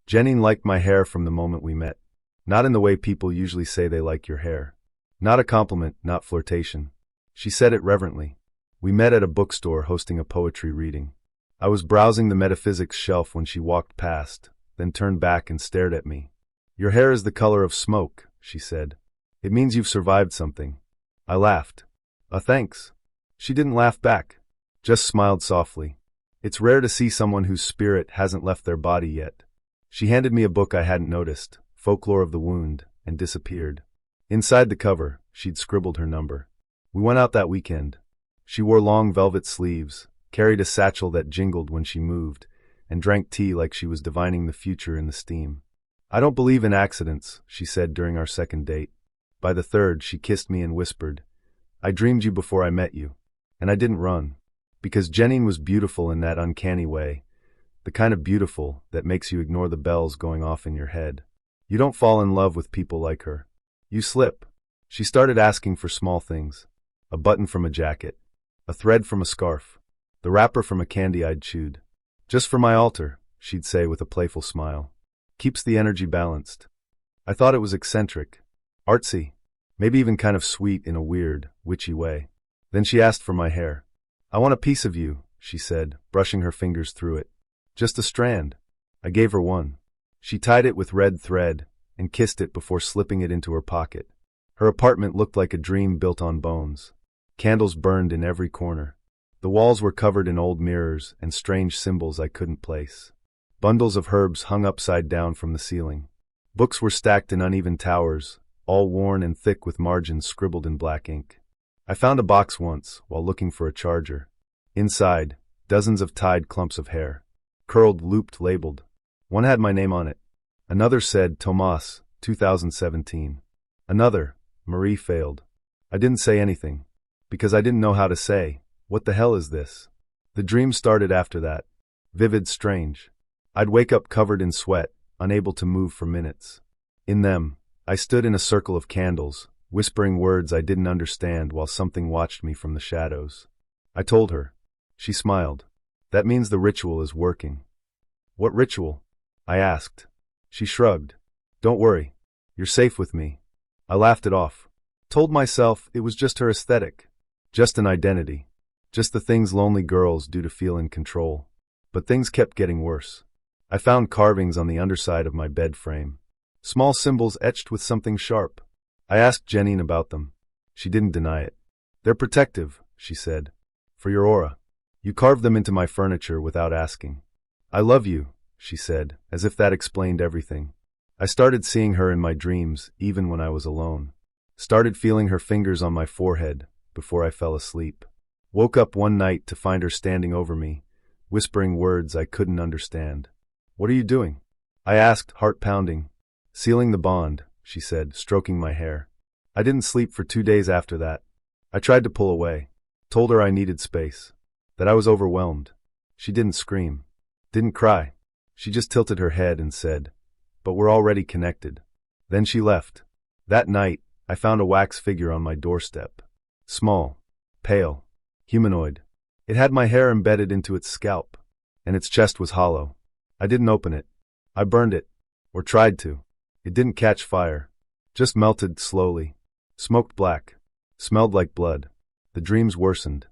Jenny liked my hair from the moment we met. Not in the way people usually say they like your hair. Not a compliment, not flirtation. She said it reverently. We met at a bookstore hosting a poetry reading. I was browsing the metaphysics shelf when she walked past, then turned back and stared at me. Your hair is the color of smoke, she said. It means you've survived something. I laughed. Thanks. She didn't laugh back. Just smiled softly. It's rare to see someone whose spirit hasn't left their body yet. She handed me a book I hadn't noticed, Folklore of the Wound, and disappeared. Inside the cover, she'd scribbled her number. We went out that weekend. She wore long velvet sleeves, carried a satchel that jingled when she moved, and drank tea like she was divining the future in the steam. I don't believe in accidents, she said during our second date. By the third, she kissed me and whispered, I dreamed you before I met you. And I didn't run. Because Jenny was beautiful in that uncanny way. The kind of beautiful that makes you ignore the bells going off in your head. You don't fall in love with people like her. You slip. She started asking for small things. A button from a jacket. A thread from a scarf. the wrapper from a candy I'd chewed. Just for my altar, she'd say with a playful smile. Keeps the energy balanced. I thought it was eccentric, artsy, maybe even kind of sweet in a weird, witchy way. Then she asked for my hair. I want a piece of you, she said, brushing her fingers through it. Just a strand. I gave her one. She tied it with red thread and kissed it before slipping it into her pocket. Her apartment looked like a dream built on bones. Candles burned in every corner. The walls were covered in old mirrors and strange symbols I couldn't place. Bundles of herbs hung upside down from the ceiling. Books were stacked in uneven towers, all worn and thick with margins scribbled in black ink. I found a box once while looking for a charger. Inside, dozens of tied clumps of hair. Curled, looped, labeled. One had my name on it. Another said, Tomas, 2017. Another, Marie failed. I didn't say anything, because I didn't know how to say, what the hell is this? The dream started after that. Vivid, strange. I'd wake up covered in sweat, unable to move for minutes. In them, I stood in a circle of candles, whispering words I didn't understand while something watched me from the shadows. I told her. She smiled. That means the ritual is working. What ritual? I asked. She shrugged. Don't worry. You're safe with me. I laughed it off. Told myself it was just her aesthetic. Just an identity. Just the things lonely girls do to feel in control. But things kept getting worse. I found carvings on the underside of my bed frame. Small symbols etched with something sharp. I asked Janine about them. She didn't deny it. They're protective, she said. For your aura. You carved them into my furniture without asking. I love you, she said, as if that explained everything. I started seeing her in my dreams, even when I was alone. Started feeling her fingers on my forehead before I fell asleep. Woke up one night to find her standing over me, whispering words I couldn't understand. What are you doing? I asked, heart pounding. Sealing the bond, she said, stroking my hair. I didn't sleep for 2 days after that. I tried to pull away. Told her I needed space. That I was overwhelmed. She didn't scream. Didn't cry. She just tilted her head and said, but we're already connected. Then she left. That night, I found a wax figure on my doorstep. Small. Pale. Humanoid. It had my hair embedded into its scalp. And its chest was hollow. I didn't open it. I burned it. Or tried to. It didn't catch fire. Just melted slowly. Smoked black. Smelled like blood. The dreams worsened.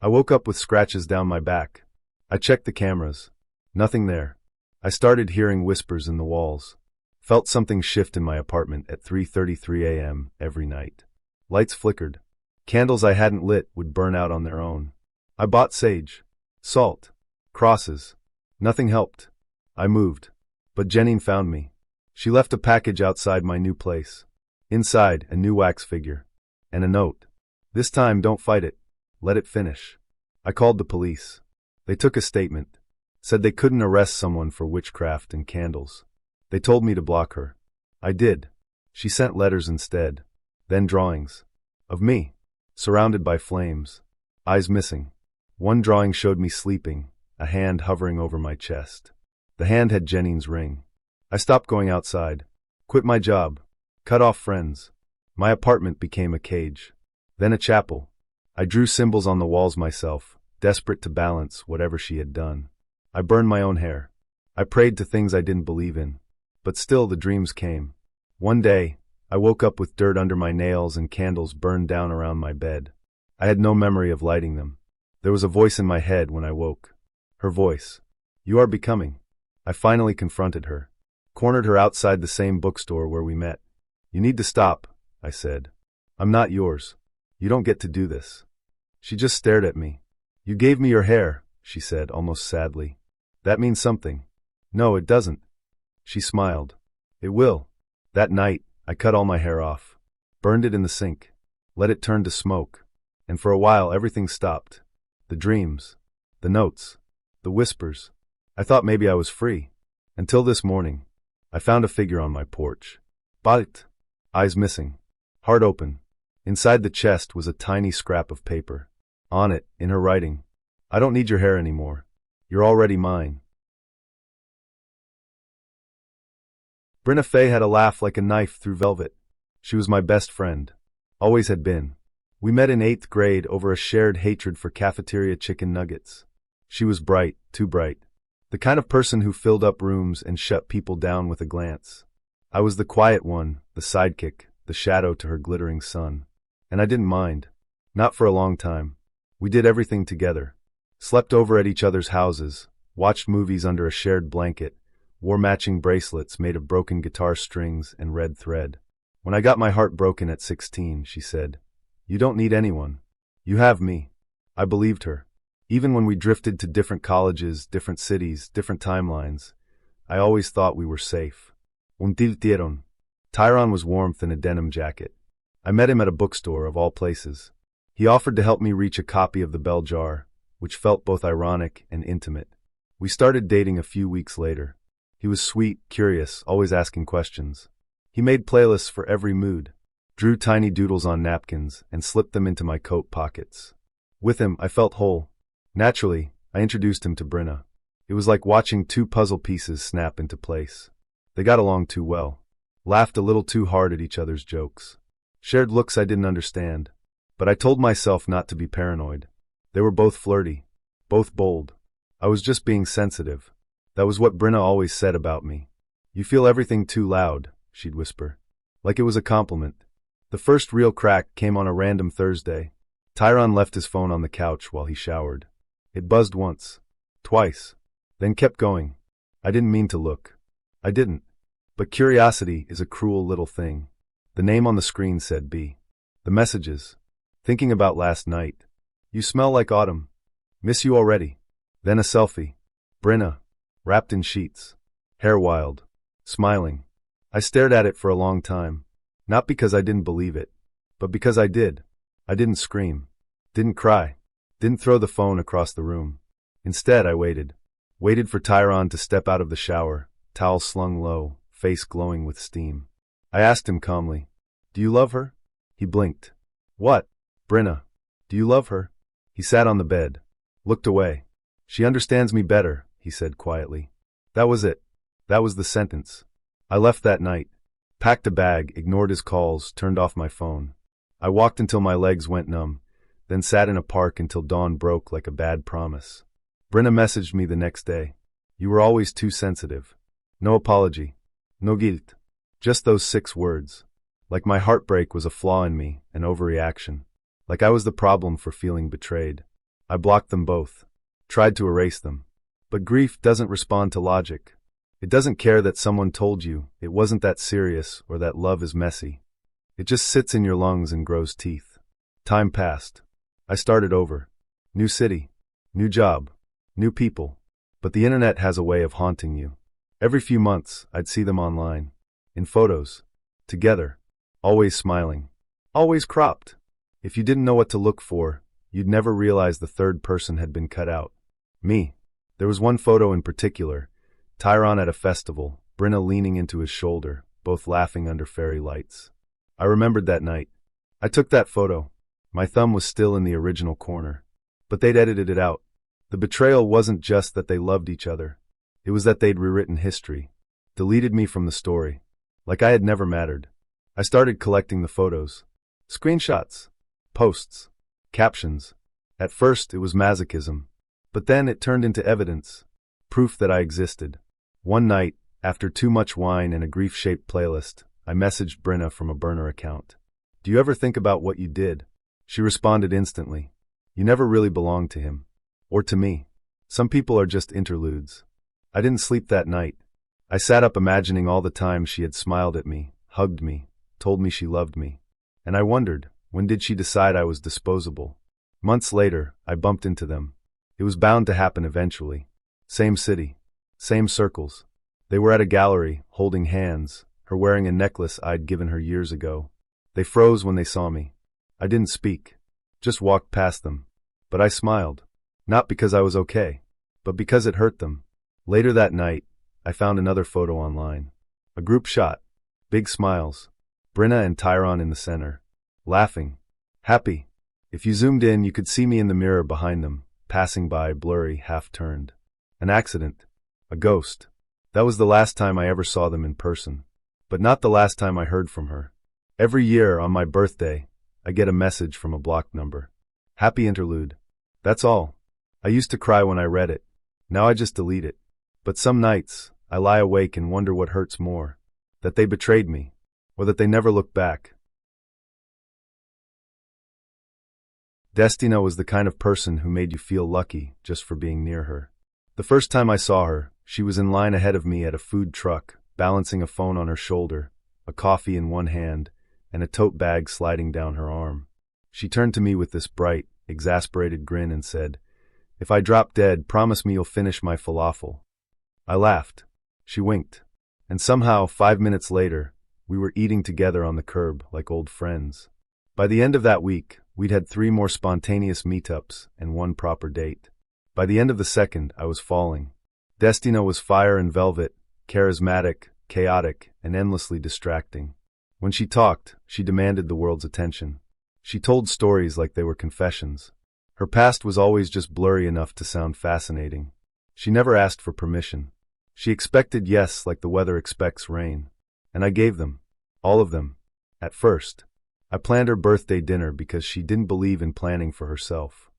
I woke up with scratches down my back. I checked the cameras. Nothing there. I started hearing whispers in the walls. Felt something shift in my apartment at 3:33 a.m. every night. Lights flickered. Candles I hadn't lit would burn out on their own. I bought sage. Salt. Crosses. Nothing helped. I moved. But Janine found me. She left a package outside my new place. Inside, a new wax figure. And a note. This time, don't fight it. Let it finish. I called the police. They took a statement. Said they couldn't arrest someone for witchcraft and candles. They told me to block her. I did. She sent letters instead. Then drawings. Of me. Surrounded by flames. Eyes missing. One drawing showed me sleeping, a hand hovering over my chest. The hand had Janine's ring. I stopped going outside. Quit my job. Cut off friends. My apartment became a cage. Then a chapel. I drew symbols on the walls myself, desperate to balance whatever she had done. I burned my own hair. I prayed to things I didn't believe in. But still the dreams came. One day, I woke up with dirt under my nails and candles burned down around my bed. I had no memory of lighting them. There was a voice in my head when I woke. Her voice. You are becoming. I finally confronted her. Cornered her outside the same bookstore where we met. You need to stop, I said. I'm not yours. You don't get to do this. She just stared at me. You gave me your hair, she said, almost sadly. That means something. No, it doesn't. She smiled. It will. That night, I cut all my hair off. Burned it in the sink. Let it turn to smoke. And for a while everything stopped. The dreams. The notes. The whispers. I thought maybe I was free. Until this morning. I found a figure on my porch. Bait. Eyes missing. Heart open. Inside the chest was a tiny scrap of paper. On it, in her writing, I don't need your hair anymore. You're already mine. Brenna Faye had a laugh like a knife through velvet. She was my best friend. Always had been. We met in 8th grade over a shared hatred for cafeteria chicken nuggets. She was bright, too bright. The kind of person who filled up rooms and shut people down with a glance. I was the quiet one, the sidekick, the shadow to her glittering sun. And I didn't mind. Not for a long time. We did everything together. Slept over at each other's houses, watched movies under a shared blanket, wore matching bracelets made of broken guitar strings and red thread. When I got my heart broken at 16, she said, "You don't need anyone. You have me." I believed her. Even when we drifted to different colleges, different cities, different timelines, I always thought we were safe. Untitled. Tyron was warmth in a denim jacket. I met him at a bookstore, of all places. He offered to help me reach a copy of The Bell Jar, which felt both ironic and intimate. We started dating a few weeks later. He was sweet, curious, always asking questions. He made playlists for every mood, drew tiny doodles on napkins, and slipped them into my coat pockets. With him, I felt whole. Naturally, I introduced him to Brenna. It was like watching two puzzle pieces snap into place. They got along too well, laughed a little too hard at each other's jokes, shared looks I didn't understand, but I told myself not to be paranoid. They were both flirty, both bold. I was just being sensitive. That was what Brenna always said about me. "You feel everything too loud," she'd whisper, like it was a compliment. The first real crack came on a random Thursday. Tyron left his phone on the couch while he showered. It buzzed once, twice, then kept going. I didn't mean to look. I didn't. But curiosity is a cruel little thing. The name on the screen said B. The messages. Thinking about last night. "You smell like autumn. Miss you already." Then a selfie. Brenna, wrapped in sheets. Hair wild. Smiling. I stared at it for a long time. Not because I didn't believe it, but because I did. I didn't scream. Didn't cry. Didn't throw the phone across the room. Instead, I waited. Waited for Tyron to step out of the shower, towel slung low, face glowing with steam. I asked him calmly, "Do you love her?" He blinked. "What?" "Brenna. Do you love her?" He sat on the bed. Looked away. "She understands me better," he said quietly. That was it. That was the sentence. I left that night. Packed a bag, ignored his calls, turned off my phone. I walked until my legs went numb, then sat in a park until dawn broke like a bad promise. Brenna messaged me the next day. "You were always too sensitive." No apology. No guilt. Just those 6 words. Like my heartbreak was a flaw in me, an overreaction. Like I was the problem for feeling betrayed. I blocked them both. Tried to erase them. But grief doesn't respond to logic. It doesn't care that someone told you it wasn't that serious or that love is messy. It just sits in your lungs and grows teeth. Time passed. I started over. New city. New job. New people. But the internet has a way of haunting you. Every few months, I'd see them online. In photos. Together. Always smiling. Always cropped. If you didn't know what to look for, you'd never realize the third person had been cut out. Me. There was one photo in particular. Tyron at a festival, Brenna leaning into his shoulder, both laughing under fairy lights. I remembered that night. I took that photo. My thumb was still in the original corner. But they'd edited it out. The betrayal wasn't just that they loved each other. It was that they'd rewritten history. Deleted me from the story. Like I had never mattered. I started collecting the photos. Screenshots. Posts. Captions. At first, it was masochism. But then it turned into evidence. Proof that I existed. One night, after too much wine and a grief-shaped playlist, I messaged Brenna from a burner account. "Do you ever think about what you did?" She responded instantly. "You never really belonged to him. Or to me. Some people are just interludes." I didn't sleep that night. I sat up imagining all the times she had smiled at me, hugged me, told me she loved me. And I wondered, when did she decide I was disposable? Months later, I bumped into them. It was bound to happen eventually. Same city. Same circles. They were at a gallery, holding hands, her wearing a necklace I'd given her years ago. They froze when they saw me. I didn't speak. Just walked past them. But I smiled. Not because I was okay, but because it hurt them. Later that night, I found another photo online. A group shot. Big smiles. Brenna and Tyron in the center. Laughing. Happy. If you zoomed in, you could see me in the mirror behind them, passing by, blurry, half-turned. An accident. A ghost. That was the last time I ever saw them in person. But not the last time I heard from her. Every year, on my birthday, I get a message from a blocked number. Happy interlude. That's all. I used to cry when I read it. Now I just delete it. But some nights, I lie awake and wonder what hurts more. That they betrayed me, or that they never looked back. Destina was the kind of person who made you feel lucky just for being near her. The first time I saw her, she was in line ahead of me at a food truck, balancing a phone on her shoulder, a coffee in one hand, and a tote bag sliding down her arm. She turned to me with this bright, exasperated grin and said, "If I drop dead, promise me you'll finish my falafel." I laughed. She winked. And somehow, 5 minutes later, we were eating together on the curb like old friends. By the end of that week, we'd had 3 more spontaneous meetups and 1 proper date. By the end of the second, I was falling. Destina was fire and velvet, charismatic, chaotic, and endlessly distracting. When she talked, she demanded the world's attention. She told stories like they were confessions. Her past was always just blurry enough to sound fascinating. She never asked for permission. She expected yes like the weather expects rain. And I gave them. All of them. At first. I planned her birthday dinner because she didn't believe in planning for herself.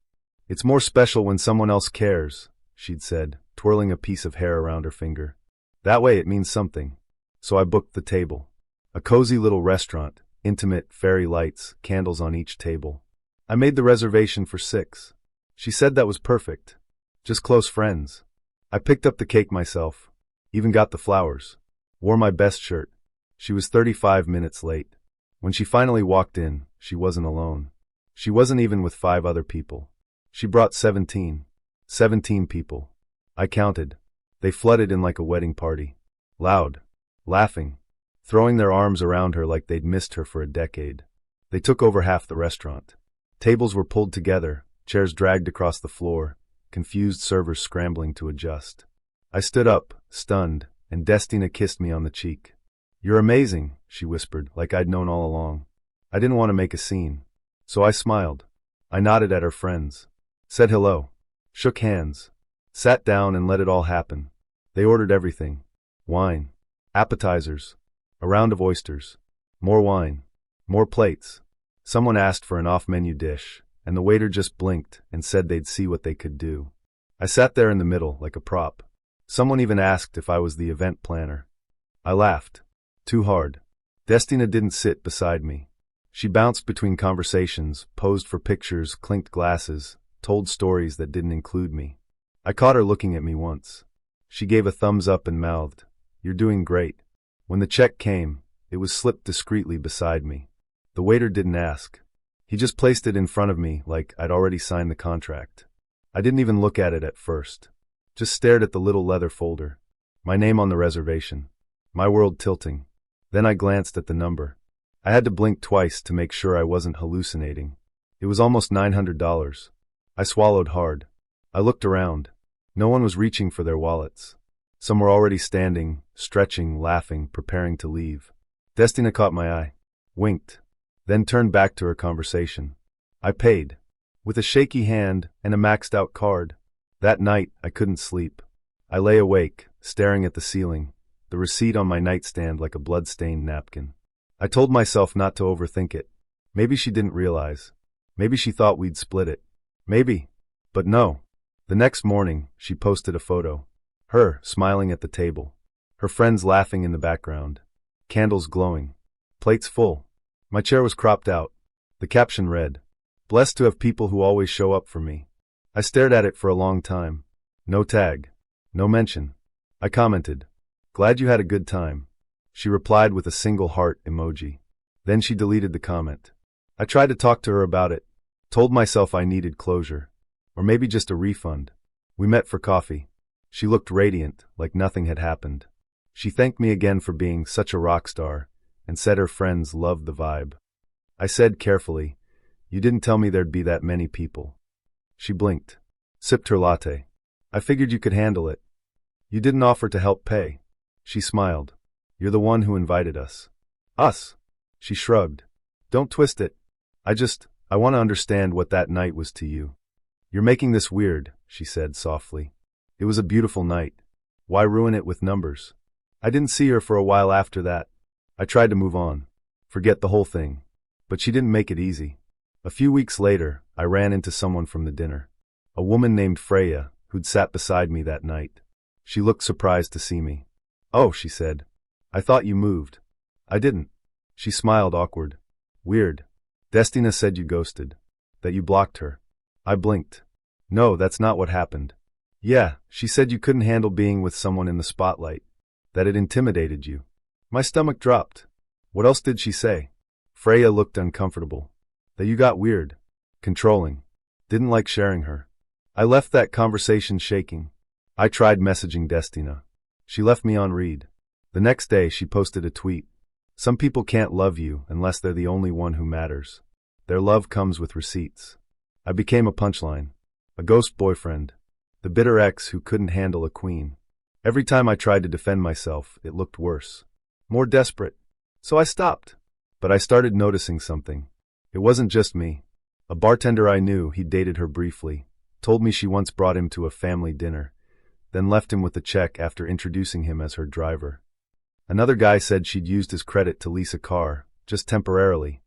"It's more special when someone else cares," she'd said, twirling a piece of hair around her finger. "That way it means something." So I booked the table. A cozy little restaurant, intimate, fairy lights, candles on each table. I made the reservation for 6. She said that was perfect. Just close friends. I picked up the cake myself. Even got the flowers. Wore my best shirt. She was 35 minutes late. When she finally walked in, she wasn't alone. She wasn't even with 5 other people. She brought 17. 17 people. I counted. They flooded in like a wedding party. Loud. Laughing. Throwing their arms around her like they'd missed her for a decade. They took over half the restaurant. Tables were pulled together, chairs dragged across the floor, confused servers scrambling to adjust. I stood up, stunned, and Destina kissed me on the cheek. "You're amazing," she whispered, like I'd known all along. I didn't want to make a scene. So I smiled. I nodded at her friends. Said hello. Shook hands. Sat down and let it all happen. They ordered everything. Wine. Appetizers. A round of oysters. More wine. More plates. Someone asked for an off-menu dish, and the waiter just blinked and said they'd see what they could do. I sat there in the middle like a prop. Someone even asked if I was the event planner. I laughed. Too hard. Destina didn't sit beside me. She bounced between conversations, posed for pictures, clinked glasses, told stories that didn't include me. I caught her looking at me once. She gave a thumbs up and mouthed, "You're doing great." When the check came, it was slipped discreetly beside me. The waiter didn't ask. He just placed it in front of me like I'd already signed the contract. I didn't even look at it at first. Just stared at the little leather folder. My name on the reservation. My world tilting. Then I glanced at the number. I had to blink twice to make sure I wasn't hallucinating. It was almost $900. I swallowed hard. I looked around. No one was reaching for their wallets. Some were already standing, stretching, laughing, preparing to leave. Destina caught my eye. Winked. Then turned back to her conversation. I paid. With a shaky hand and a maxed-out card. That night, I couldn't sleep. I lay awake, staring at the ceiling, the receipt on my nightstand like a blood-stained napkin. I told myself not to overthink it. Maybe she didn't realize. Maybe she thought we'd split it. Maybe. But no. The next morning, she posted a photo. Her, smiling at the table. Her friends laughing in the background. Candles glowing. Plates full. My chair was cropped out. The caption read, "Blessed to have people who always show up for me." I stared at it for a long time. No tag. No mention. I commented, "Glad you had a good time." She replied with a single heart emoji. Then she deleted the comment. I tried to talk to her about it. Told myself I needed closure. Or maybe just a refund. We met for coffee. She looked radiant, like nothing had happened. She thanked me again for being such a rock star, and said her friends loved the vibe. I said carefully, "You didn't tell me there'd be that many people." She blinked. Sipped her latte. "I figured you could handle it." "You didn't offer to help pay." She smiled. "You're the one who invited us." "Us?" She shrugged. "Don't twist it. I want to understand what that night was to you." "You're making this weird," she said softly. "It was a beautiful night. Why ruin it with numbers?" I didn't see her for a while after that. I tried to move on. Forget the whole thing. But she didn't make it easy. A few weeks later, I ran into someone from the dinner. A woman named Freya, who'd sat beside me that night. She looked surprised to see me. "Oh," she said. "I thought you moved." "I didn't." She smiled, awkward. "Weird. Destina said you ghosted. That you blocked her." I blinked. "No, that's not what happened." "Yeah, she said you couldn't handle being with someone in the spotlight. That it intimidated you." My stomach dropped. "What else did she say?" Freya looked uncomfortable. "That you got weird. Controlling. Didn't like sharing her." I left that conversation shaking. I tried messaging Destina. She left me on read. The next day she posted a tweet. "Some people can't love you unless they're the only one who matters. Their love comes with receipts." I became a punchline. A ghost boyfriend. The bitter ex who couldn't handle a queen. Every time I tried to defend myself, it looked worse. More desperate. So I stopped. But I started noticing something. It wasn't just me. A bartender I knew, he'd dated her briefly, told me she once brought him to a family dinner, then left him with a check after introducing him as her driver. Another guy said she'd used his credit to lease a car, just temporarily,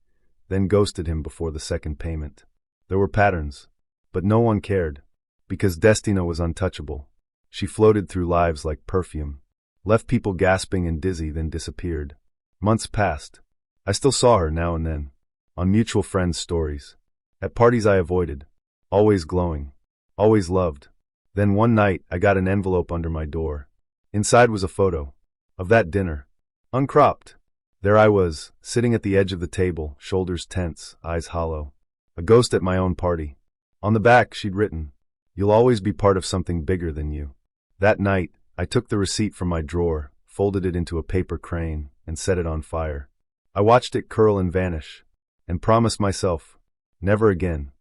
then ghosted him before the second payment. There were patterns. But no one cared. Because Destina was untouchable. She floated through lives like perfume. Left people gasping and dizzy, then disappeared. Months passed. I still saw her now and then. On mutual friends' stories. At parties I avoided. Always glowing. Always loved. Then one night, I got an envelope under my door. Inside was a photo. Of that dinner. Uncropped. There I was, sitting at the edge of the table, shoulders tense, eyes hollow. A ghost at my own party. On the back, she'd written, "You'll always be part of something bigger than you." That night, I took the receipt from my drawer, folded it into a paper crane, and set it on fire. I watched it curl and vanish, and promised myself, never again.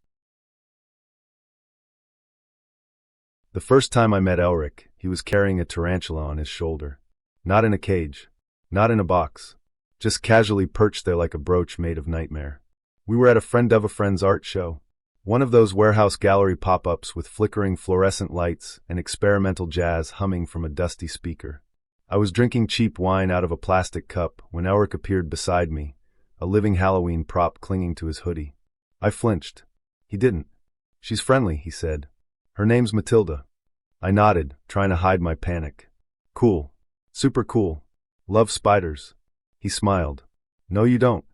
The first time I met Elric, he was carrying a tarantula on his shoulder. Not in a cage. Not in a box. Just casually perched there like a brooch made of nightmare. We were at a friend of a friend's art show. One of those warehouse gallery pop-ups with flickering fluorescent lights and experimental jazz humming from a dusty speaker. I was drinking cheap wine out of a plastic cup when Elric appeared beside me, a living Halloween prop clinging to his hoodie. I flinched. He didn't. "She's friendly," he said. "Her name's Matilda." I nodded, trying to hide my panic. "Cool. Super cool. Love spiders." He smiled. "No, you don't.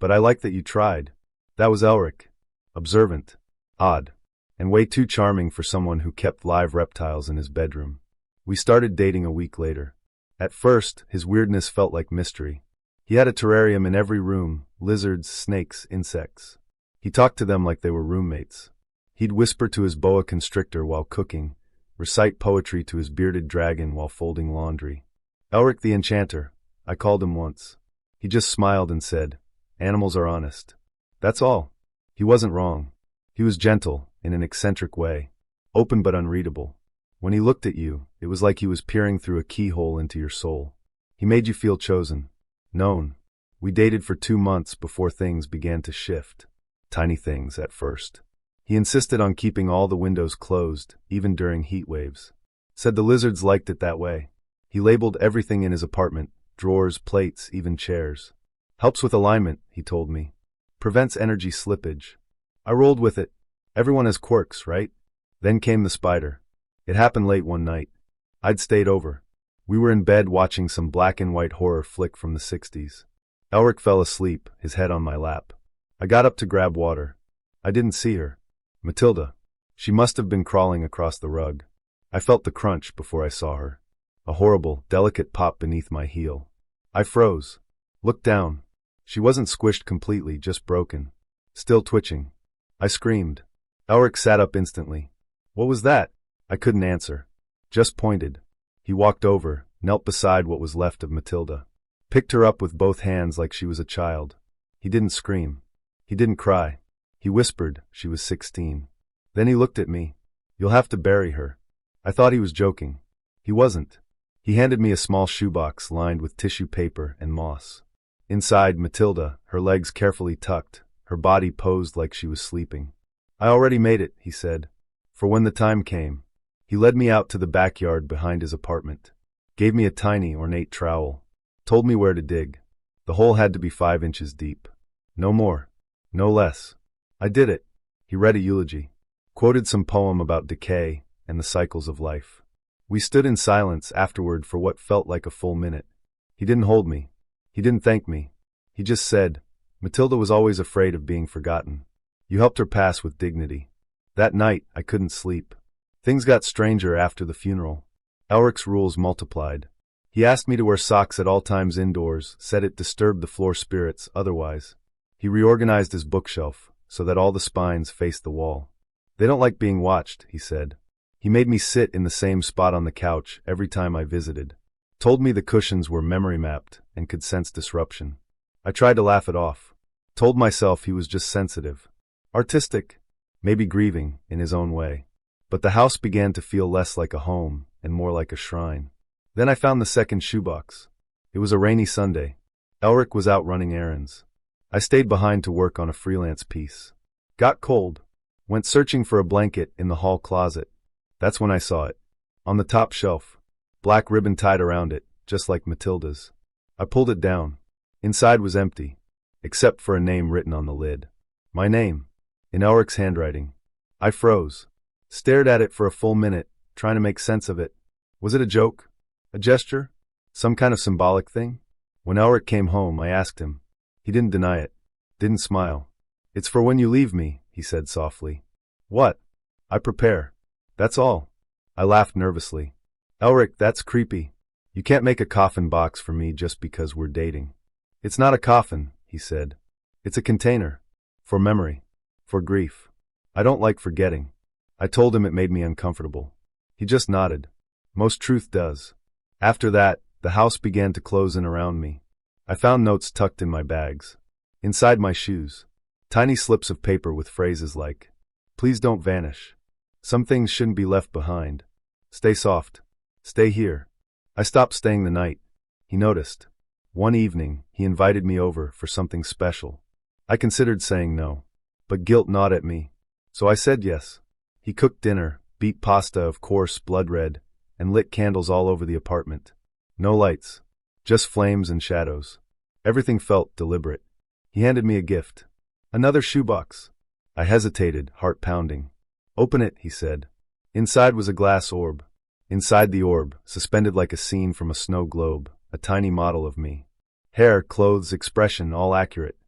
But I like that you tried." That was Elric. Observant. Odd. And way too charming for someone who kept live reptiles in his bedroom. We started dating a week later. At first, his weirdness felt like mystery. He had a terrarium in every room, lizards, snakes, insects. He talked to them like they were roommates. He'd whisper to his boa constrictor while cooking, recite poetry to his bearded dragon while folding laundry. Elric the Enchanter, I called him once. He just smiled and said, "Animals are honest." That's all. He wasn't wrong. He was gentle, in an eccentric way. Open but unreadable. When he looked at you, it was like he was peering through a keyhole into your soul. He made you feel chosen. Known. We dated for 2 months before things began to shift. Tiny things at first. He insisted on keeping all the windows closed, even during heat waves. Said the lizards liked it that way. He labeled everything in his apartment, drawers, plates, even chairs. "Helps with alignment," he told me. "Prevents energy slippage." I rolled with it. Everyone has quirks, right? Then came the spider. It happened late one night. I'd stayed over. We were in bed watching some black and white horror flick from the 60s. Elric fell asleep, his head on my lap. I got up to grab water. I didn't see her. Matilda. She must have been crawling across the rug. I felt the crunch before I saw her. A horrible, delicate pop beneath my heel. I froze. Looked down. She wasn't squished completely, just broken. Still twitching. I screamed. Elric sat up instantly. "What was that?" I couldn't answer. Just pointed. He walked over, knelt beside what was left of Matilda. Picked her up with both hands like she was a child. He didn't scream. He didn't cry. He whispered she was 16. Then he looked at me. "You'll have to bury her." I thought he was joking. He wasn't. He handed me a small shoebox lined with tissue paper and moss. Inside, Matilda, her legs carefully tucked, her body posed like she was sleeping. "I already made it," he said, "for when the time came." He led me out to the backyard behind his apartment. Gave me a tiny, ornate trowel. Told me where to dig. The hole had to be 5 inches deep. No more. No less. I did it. He read a eulogy. quoted some poem about decay and the cycles of life. We stood in silence afterward for what felt like a full minute. He didn't hold me. He didn't thank me. He just said, "Matilda was always afraid of being forgotten. You helped her pass with dignity." That night, I couldn't sleep. Things got stranger after the funeral. Elric's rules multiplied. He asked me to wear socks at all times indoors, said it disturbed the floor spirits otherwise. He reorganized his bookshelf so that all the spines faced the wall. "They don't like being watched," he said. He made me sit in the same spot on the couch every time I visited. Told me the cushions were memory mapped and could sense disruption. I tried to laugh it off. Told myself he was just sensitive. Artistic, maybe grieving in his own way. But the house began to feel less like a home and more like a shrine. Then I found the second shoebox. It was a rainy Sunday. Elric was out running errands. I stayed behind to work on a freelance piece. Got cold. Went searching for a blanket in the hall closet. That's when I saw it. On the top shelf. Black ribbon tied around it, just like Matilda's. I pulled it down. Inside was empty, except for a name written on the lid. My name, in Elric's handwriting. I froze. Stared at it for a full minute, trying to make sense of it. Was it a joke? A gesture? Some kind of symbolic thing? When Elric came home, I asked him. He didn't deny it. Didn't smile. "It's for when you leave me," he said softly. "What?" "I prepare. That's all." I laughed nervously. "Elric, that's creepy. You can't make a coffin box for me just because we're dating." "It's not a coffin," he said. "It's a container. For memory. For grief. I don't like forgetting." I told him it made me uncomfortable. He just nodded. Most truth does. After that, the house began to close in around me. I found notes tucked in my bags. Inside my shoes. Tiny slips of paper with phrases like, "Please don't vanish. Some things shouldn't be left behind. Stay soft. Stay here." I stopped staying the night. He noticed. One evening, he invited me over for something special. I considered saying no, but guilt gnawed at me, so I said yes. He cooked dinner, beat pasta of course blood red, and lit candles all over the apartment. No lights, just flames and shadows. Everything felt deliberate. He handed me a gift. Another shoebox. I hesitated, heart pounding. "Open it," he said. Inside was a glass orb. Inside the orb, suspended like a scene from a snow globe, a tiny model of me. Hair, clothes, expression, all accurate.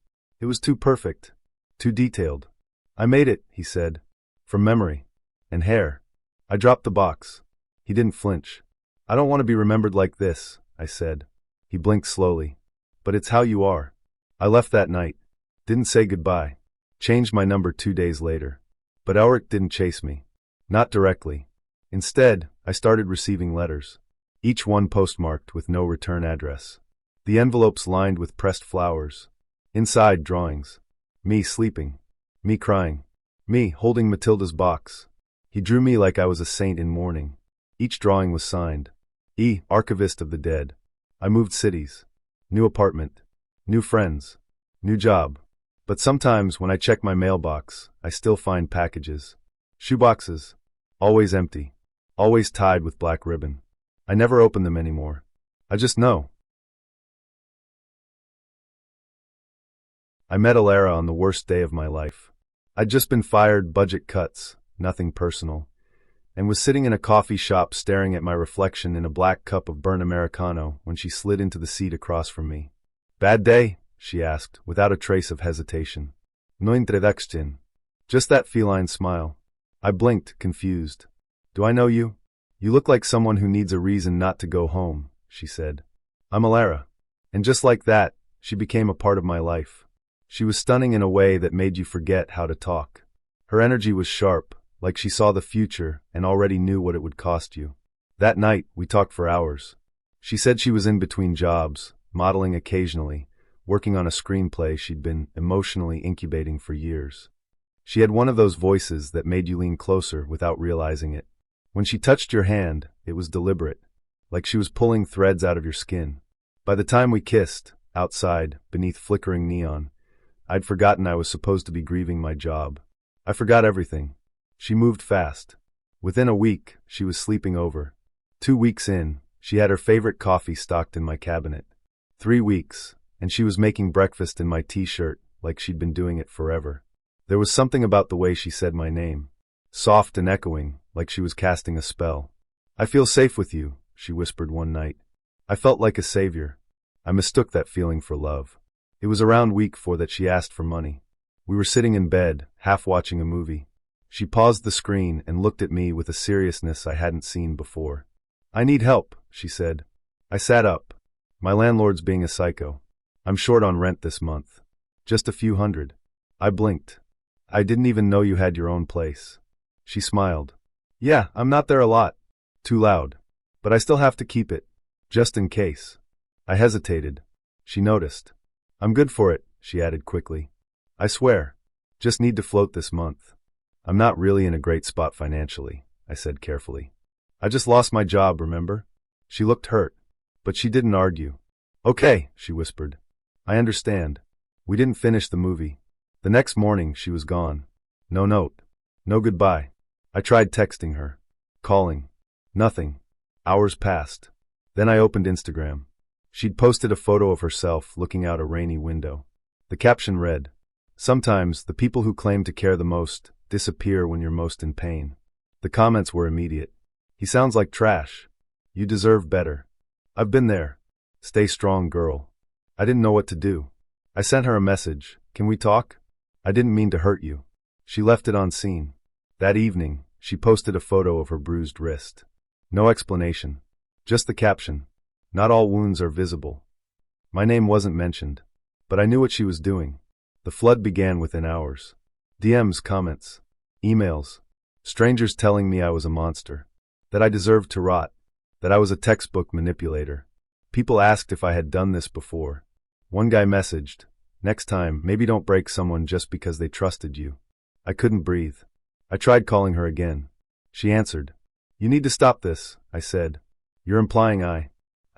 It was too perfect. Too detailed. "I made it," he said. "From memory. And hair." I dropped the box. He didn't flinch. "I don't want to be remembered like this," I said. He blinked slowly. "But it's how you are." I left that night. Didn't say goodbye. Changed my number 2 days later. But Elric didn't chase me. Not directly. Instead, I started receiving letters. Each one postmarked with no return address. The envelopes lined with pressed flowers. Inside, drawings. Me sleeping. Me crying. Me holding Matilda's box. He drew me like I was a saint in mourning. Each drawing was signed. E. Archivist of the Dead. I moved cities. New apartment. New friends. New job. But sometimes when I check my mailbox, I still find packages. Shoeboxes. Always empty. Always tied with black ribbon. I never open them anymore. I just know. I met Alara on the worst day of my life. I'd just been fired, budget cuts, nothing personal, and was sitting in a coffee shop staring at my reflection in a black cup of burnt Americano when she slid into the seat across from me. "Bad day?" she asked, without a trace of hesitation. "No introduction." Just that feline smile. I blinked, confused. "Do I know you?" "You look like someone who needs a reason not to go home," she said. "I'm Alara." And just like that, she became a part of my life. She was stunning in a way that made you forget how to talk. Her energy was sharp, like she saw the future and already knew what it would cost you. That night, we talked for hours. She said she was in between jobs, modeling occasionally, working on a screenplay she'd been emotionally incubating for years. She had one of those voices that made you lean closer without realizing it. When she touched your hand, it was deliberate, like she was pulling threads out of your skin. By the time we kissed, outside, beneath flickering neon, I'd forgotten I was supposed to be grieving my job. I forgot everything. She moved fast. Within a week, she was sleeping over. 2 weeks in, she had her favorite coffee stocked in my cabinet. 3 weeks, and she was making breakfast in my t-shirt like she'd been doing it forever. There was something about the way she said my name. soft and echoing, like she was casting a spell. "I feel safe with you," she whispered one night. I felt like a savior. I mistook that feeling for love. It was around week 4 that she asked for money. We were sitting in bed, half watching a movie. She paused the screen and looked at me with a seriousness I hadn't seen before. "I need help," she said. I sat up. "My landlord's being a psycho. I'm short on rent this month. Just a few hundred." I blinked. "I didn't even know you had your own place." She smiled. "Yeah, I'm not there a lot. Too loud. But I still have to keep it. Just in case." I hesitated. She noticed. "I'm good for it," she added quickly. "I swear. Just need to float this month." "I'm not really in a great spot financially," I said carefully. "I just lost my job, remember?" She looked hurt. But she didn't argue. "Okay," she whispered. "I understand." We didn't finish the movie. The next morning, she was gone. No note. No goodbye. I tried texting her. Calling. Nothing. Hours passed. Then I opened Instagram. She'd posted a photo of herself looking out a rainy window. The caption read, "Sometimes the people who claim to care the most disappear when you're most in pain." The comments were immediate. "He sounds like trash. You deserve better." "I've been there. Stay strong, girl." I didn't know what to do. I sent her a message. "Can we talk? I didn't mean to hurt you." She left it on scene. That evening, she posted a photo of her bruised wrist. No explanation. Just the caption. "Not all wounds are visible." My name wasn't mentioned, but I knew what she was doing. The flood began within hours. DMs, comments, emails, strangers telling me I was a monster, that I deserved to rot, that I was a textbook manipulator. People asked if I had done this before. One guy messaged, "Next time, maybe don't break someone just because they trusted you." I couldn't breathe. I tried calling her again. She answered. "You need to stop this," I said. "You're implying I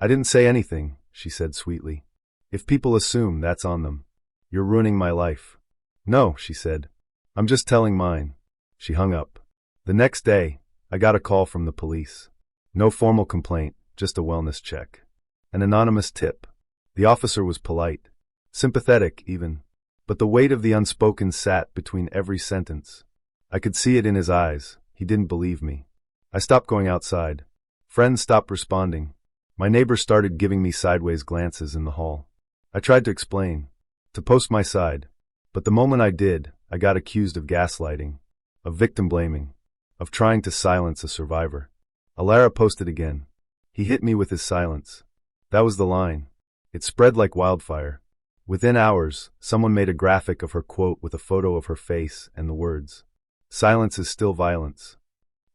didn't say anything," she said sweetly. "If people assume, that's on them. You're ruining my life." "No," she said. "I'm just telling mine." She hung up. The next day, I got a call from the police. No formal complaint, just a wellness check. An anonymous tip. The officer was polite. Sympathetic, even. But the weight of the unspoken sat between every sentence. I could see it in his eyes. He didn't believe me. I stopped going outside. Friends stopped responding. My neighbor started giving me sideways glances in the hall. I tried to explain, to post my side. But the moment I did, I got accused of gaslighting, of victim blaming, of trying to silence a survivor. Alara posted again. He hit me with his silence. That was the line. It spread like wildfire. Within hours, someone made a graphic of her quote with a photo of her face and the words, "Silence is still violence."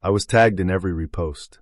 I was tagged in every repost.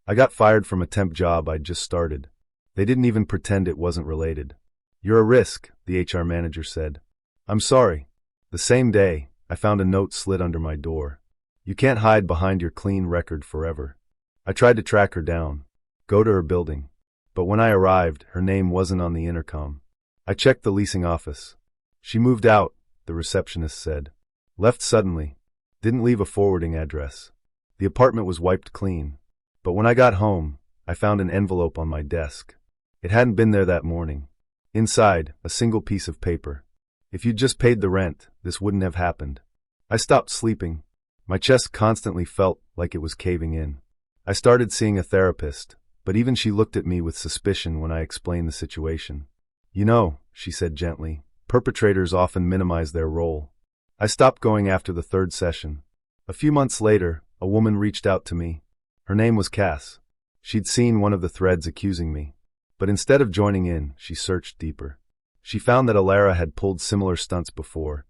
I got fired from a temp job I'd just started. They didn't even pretend it wasn't related. "You're a risk," the HR manager said. "I'm sorry." The same day, I found a note slid under my door. "You can't hide behind your clean record forever." I tried to track her down, go to her building. But when I arrived, her name wasn't on the intercom. I checked the leasing office. "She moved out," the receptionist said. "Left suddenly. Didn't leave a forwarding address." The apartment was wiped clean. But when I got home, I found an envelope on my desk. It hadn't been there that morning. Inside, a single piece of paper. "If you'd just paid the rent, this wouldn't have happened." I stopped sleeping. My chest constantly felt like it was caving in. I started seeing a therapist, but even she looked at me with suspicion when I explained the situation. "You know," she said gently, "perpetrators often minimize their role." I stopped going after the 3rd session. A few months later, a woman reached out to me. Her name was Cass. She'd seen one of the threads accusing me. But instead of joining in, she searched deeper. She found that Alara had pulled similar stunts before,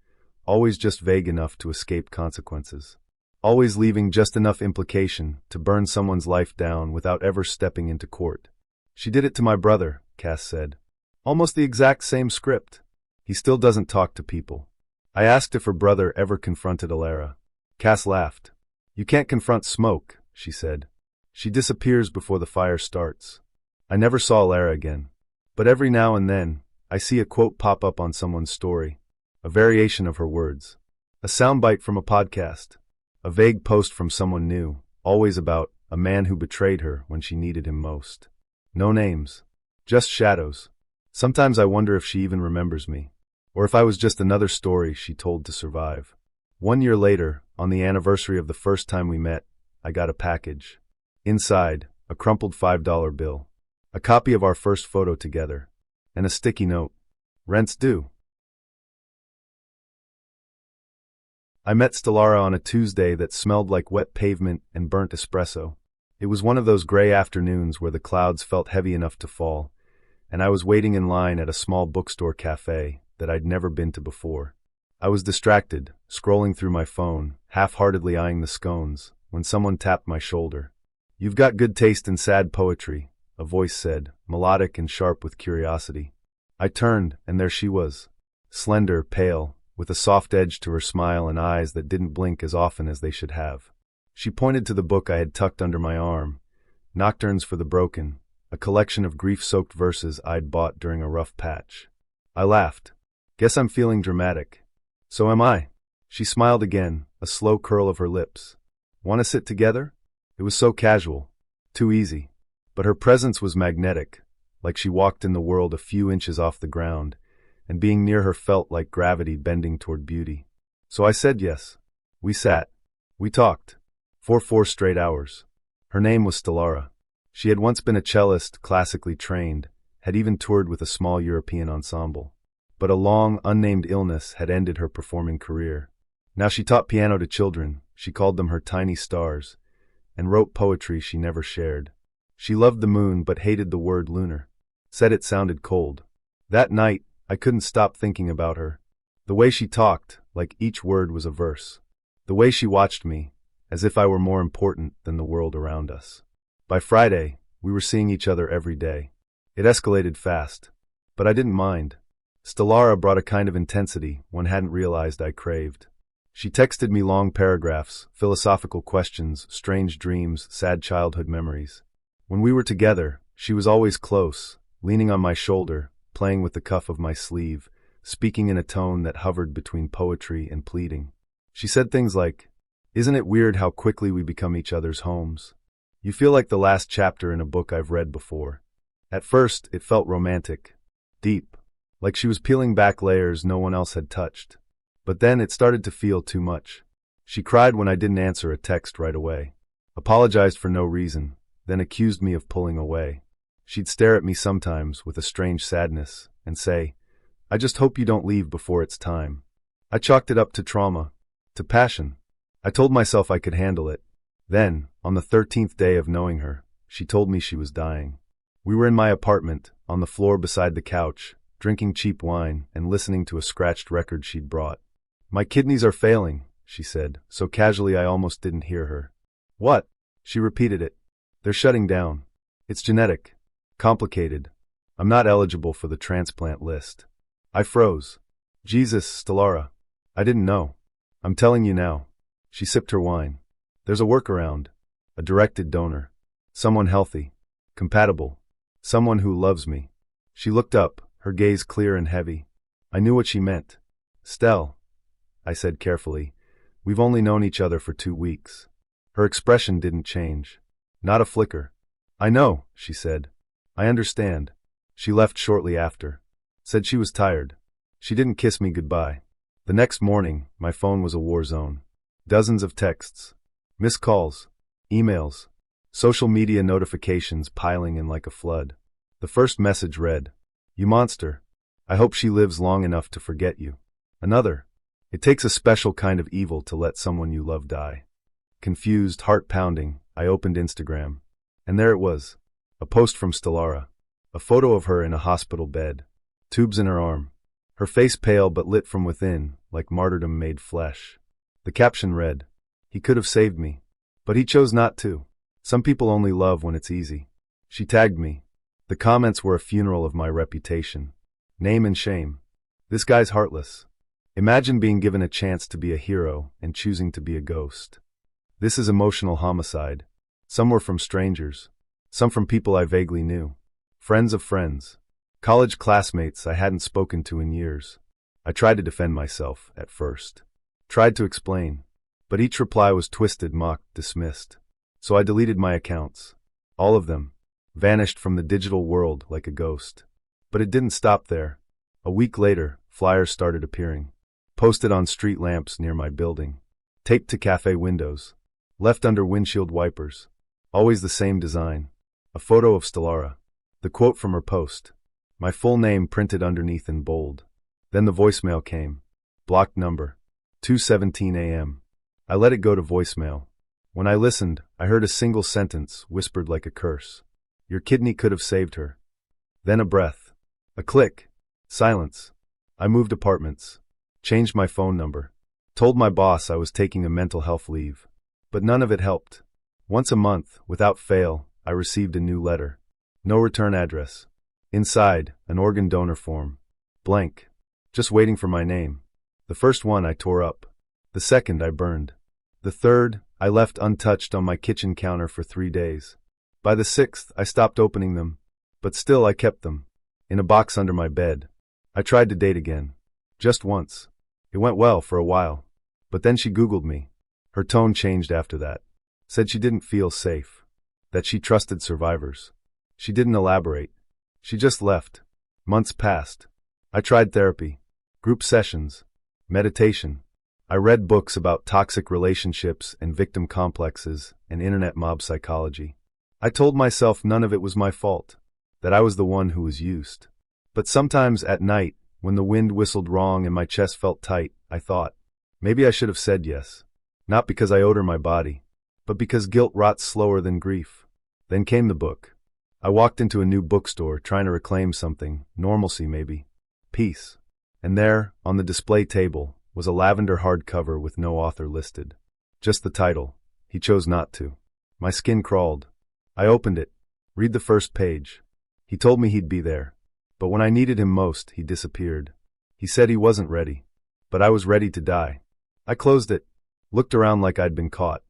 always just vague enough to escape consequences. Always leaving just enough implication to burn someone's life down without ever stepping into court. "She did it to my brother," Cass said. "Almost the exact same script. He still doesn't talk to people." I asked if her brother ever confronted Alara. Cass laughed. "You can't confront smoke," she said. "She disappears before the fire starts." I never saw Alara again. But every now and then, I see a quote pop up on someone's story. A variation of her words. A soundbite from a podcast. A vague post from someone new, always about a man who betrayed her when she needed him most. No names. Just shadows. Sometimes I wonder if she even remembers me. Or if I was just another story she told to survive. 1 year later, on the anniversary of the first time we met, I got a package. Inside, a crumpled $5 bill, a copy of our first photo together, and a sticky note. Rent's due. I met Stellara on a Tuesday that smelled like wet pavement and burnt espresso. It was one of those gray afternoons where the clouds felt heavy enough to fall, and I was waiting in line at a small bookstore cafe that I'd never been to before. I was distracted, scrolling through my phone, half-heartedly eyeing the scones, when someone tapped my shoulder. "You've got good taste in sad poetry," a voice said, melodic and sharp with curiosity. I turned, and there she was, slender, pale, with a soft edge to her smile and eyes that didn't blink as often as they should have. She pointed to the book I had tucked under my arm, Nocturnes for the Broken, a collection of grief-soaked verses I'd bought during a rough patch. I laughed. "Guess I'm feeling dramatic." "So am I." She smiled again, a slow curl of her lips. "Want to sit together?" It was so casual, too easy. But her presence was magnetic, like she walked in the world a few inches off the ground, and being near her felt like gravity bending toward beauty. So I said yes. We sat. We talked. For 4 straight hours. Her name was Stellara. She had once been a cellist, classically trained, had even toured with a small European ensemble. But a long, unnamed illness had ended her performing career. Now she taught piano to children, she called them her tiny stars, and wrote poetry she never shared. She loved the moon but hated the word lunar. Said it sounded cold. That night, I couldn't stop thinking about her. The way she talked, like each word was a verse. The way she watched me, as if I were more important than the world around us. By Friday, we were seeing each other every day. It escalated fast, but I didn't mind. Stellara brought a kind of intensity one hadn't realized I craved. She texted me long paragraphs, philosophical questions, strange dreams, sad childhood memories. When we were together, she was always close, leaning on my shoulder, playing with the cuff of my sleeve, speaking in a tone that hovered between poetry and pleading. She said things like, "Isn't it weird how quickly we become each other's homes? You feel like the last chapter in a book I've read before." At first, it felt romantic, deep, like she was peeling back layers no one else had touched. But then it started to feel too much. She cried when I didn't answer a text right away, apologized for no reason, then accused me of pulling away. She'd stare at me sometimes with a strange sadness and say, "I just hope you don't leave before it's time." I chalked it up to trauma, to passion. I told myself I could handle it. Then, on the 13th day of knowing her, she told me she was dying. We were in my apartment, on the floor beside the couch, drinking cheap wine and listening to a scratched record she'd brought. "My kidneys are failing," she said, so casually I almost didn't hear her. "What?" She repeated it. "They're shutting down. It's genetic. Complicated. I'm not eligible for the transplant list." I froze. "Jesus, Stellara. I didn't know. I'm telling you now." She sipped her wine. "There's a workaround. A directed donor. Someone healthy. Compatible. Someone who loves me." She looked up, her gaze clear and heavy. I knew what she meant. "Stell," I said carefully, "we've only known each other for 2 weeks." Her expression didn't change. Not a flicker. "I know," she said. "I understand." She left shortly after. Said she was tired. She didn't kiss me goodbye. The next morning, my phone was a war zone. Dozens of texts. Missed calls. Emails. Social media notifications piling in like a flood. The first message read, "You monster. I hope she lives long enough to forget you." Another, "It takes a special kind of evil to let someone you love die." Confused, heart pounding, I opened Instagram. And there it was. A post from Stellara. A photo of her in a hospital bed. Tubes in her arm. Her face pale but lit from within, like martyrdom made flesh. The caption read, "He could have saved me. But he chose not to. Some people only love when it's easy." She tagged me. The comments were a funeral of my reputation. Name and shame. This guy's heartless. Imagine being given a chance to be a hero and choosing to be a ghost. This is emotional homicide. Some were from strangers. Some from people I vaguely knew. Friends of friends. College classmates I hadn't spoken to in years. I tried to defend myself, at first. Tried to explain. But each reply was twisted, mocked, dismissed. So I deleted my accounts. All of them. Vanished from the digital world like a ghost. But it didn't stop there. A week later, flyers started appearing. posted on street lamps near my building, taped to cafe windows, left under windshield wipers. Always the same design. A photo of Stellara. The quote from her post. My full name printed underneath in bold. Then the voicemail came. Blocked number. 2:17 a.m. I let it go to voicemail. When I listened, I heard a single sentence whispered like a curse. Your kidney could have saved her. Then a breath. A click. Silence. I moved apartments. Changed my phone number. Told my boss I was taking a mental health leave. But none of it helped. Once a month, without fail, I received a new letter. No return address. Inside, an organ donor form. Blank. Just waiting for my name. The first one I tore up. The second I burned. The third, I left untouched on my kitchen counter for 3 days. By the sixth, I stopped opening them. But still I kept them. In a box under my bed. I tried to date again. Just once. It went well for a while. But then she Googled me. Her tone changed after that. Said she didn't feel safe. That she trusted survivors. She didn't elaborate. She just left. Months passed. I tried therapy. Group sessions. Meditation. I read books about toxic relationships and victim complexes and internet mob psychology. I told myself none of it was my fault. That I was the one who was used. But sometimes at night, when the wind whistled wrong and my chest felt tight, I thought, maybe I should have said yes. Not because I owed her my body, but because guilt rots slower than grief. Then came the book. I walked into a new bookstore trying to reclaim something, normalcy maybe, peace. And there, on the display table, was a lavender hardcover with no author listed. Just the title. He chose not to. My skin crawled. I opened it. Read the first page. He told me he'd be there. But when I needed him most, he disappeared. He said he wasn't ready. But I was ready to die. I closed it. Looked around like I'd been caught.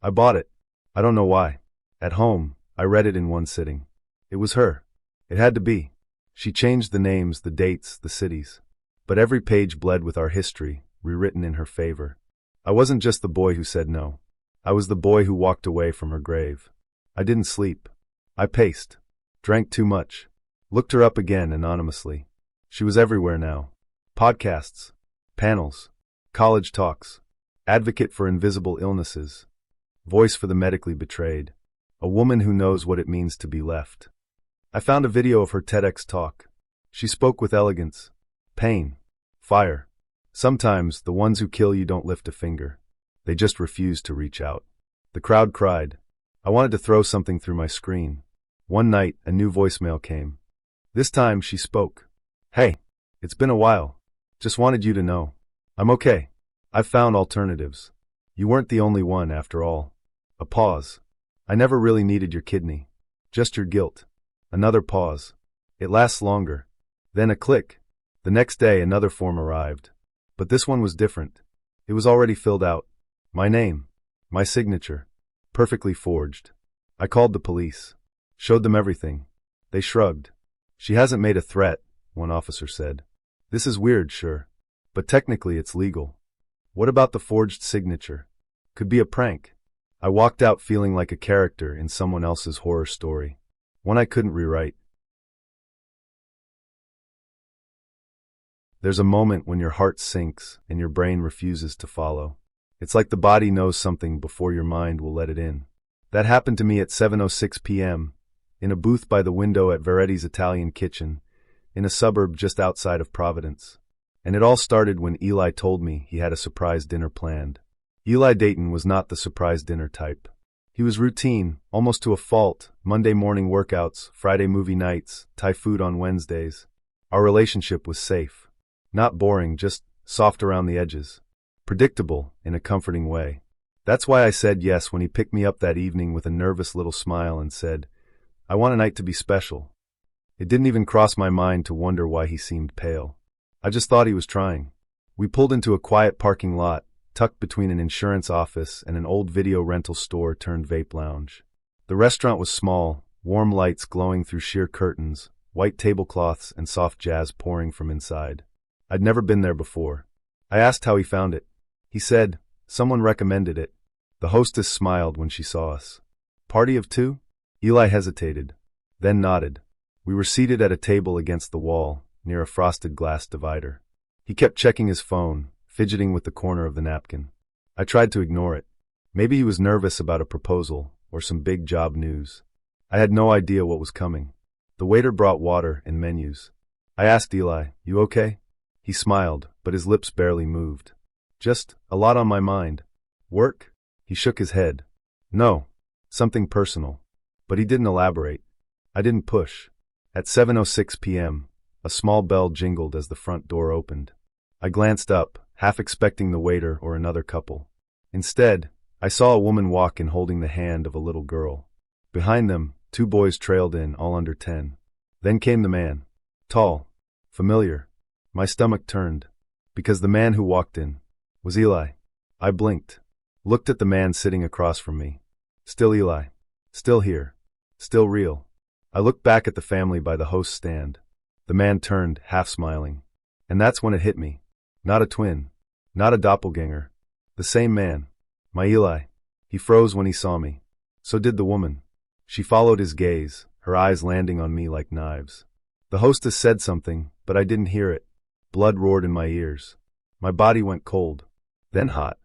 I bought it. I don't know why. At home, I read it in one sitting. It was her. It had to be. She changed the names, the dates, the cities. But every page bled with our history, rewritten in her favor. I wasn't just the boy who said no. I was the boy who walked away from her grave. I didn't sleep. I paced. Drank too much. Looked her up again anonymously. She was everywhere now. Podcasts. Panels. College talks. Advocate for invisible illnesses. Voice for the medically betrayed. A woman who knows what it means to be left. I found a video of her TEDx talk. She spoke with elegance. Pain. Fire. Sometimes the ones who kill you don't lift a finger. They just refuse to reach out. The crowd cried. I wanted to throw something through my screen. One night, a new voicemail came. This time, she spoke. Hey, it's been a while. Just wanted you to know. I'm okay. I've found alternatives. You weren't the only one, after all. A pause. I never really needed your kidney. Just your guilt. Another pause. It lasts longer. Then a click. The next day, another form arrived. But this one was different. It was already filled out. My name. My signature. Perfectly forged. I called the police. Showed them everything. They shrugged. She hasn't made a threat, one officer said. This is weird, sure. But technically it's legal. What about the forged signature? Could be a prank. I walked out feeling like a character in someone else's horror story. One I couldn't rewrite. There's a moment when your heart sinks and your brain refuses to follow. It's like the body knows something before your mind will let it in. That happened to me at 7:06 p.m., in a booth by the window at Veretti's Italian Kitchen, in a suburb just outside of Providence. And it all started when Eli told me he had a surprise dinner planned. Eli Dayton was not the surprise dinner type. He was routine, almost to a fault, Monday morning workouts, Friday movie nights, Thai food on Wednesdays. Our relationship was safe. Not boring, just soft around the edges. Predictable, in a comforting way. That's why I said yes when he picked me up that evening with a nervous little smile and said, I want a night to be special. It didn't even cross my mind to wonder why he seemed pale. I just thought he was trying. We pulled into a quiet parking lot, tucked between an insurance office and an old video rental store turned vape lounge. The restaurant was small, warm lights glowing through sheer curtains, white tablecloths and soft jazz pouring from inside. I'd never been there before. I asked how he found it. He said, someone recommended it. The hostess smiled when she saw us. Party of two? Eli hesitated, then nodded. We were seated at a table against the wall, near a frosted glass divider. He kept checking his phone, fidgeting with the corner of the napkin. I tried to ignore it. Maybe he was nervous about a proposal or some big job news. I had no idea what was coming. The waiter brought water and menus. I asked Eli, "You okay?" He smiled, but his lips barely moved. "Just a lot on my mind." "Work?" He shook his head. "No, something personal." But he didn't elaborate. I didn't push. At 7:06 p.m., a small bell jingled as the front door opened. I glanced up, half expecting the waiter or another couple. Instead, I saw a woman walk in holding the hand of a little girl. Behind them, 2 boys trailed in, all under 10. Then came the man. Tall. Familiar. My stomach turned. Because the man who walked in was Eli. I blinked. Looked at the man sitting across from me. Still Eli. Still here. Still real. I looked back at the family by the host's stand. The man turned, half smiling. And that's when it hit me. Not a twin. Not a doppelganger. The same man. My Eli. He froze when he saw me. So did the woman. She followed his gaze, her eyes landing on me like knives. The hostess said something, but I didn't hear it. Blood roared in my ears. My body went cold. Then hot.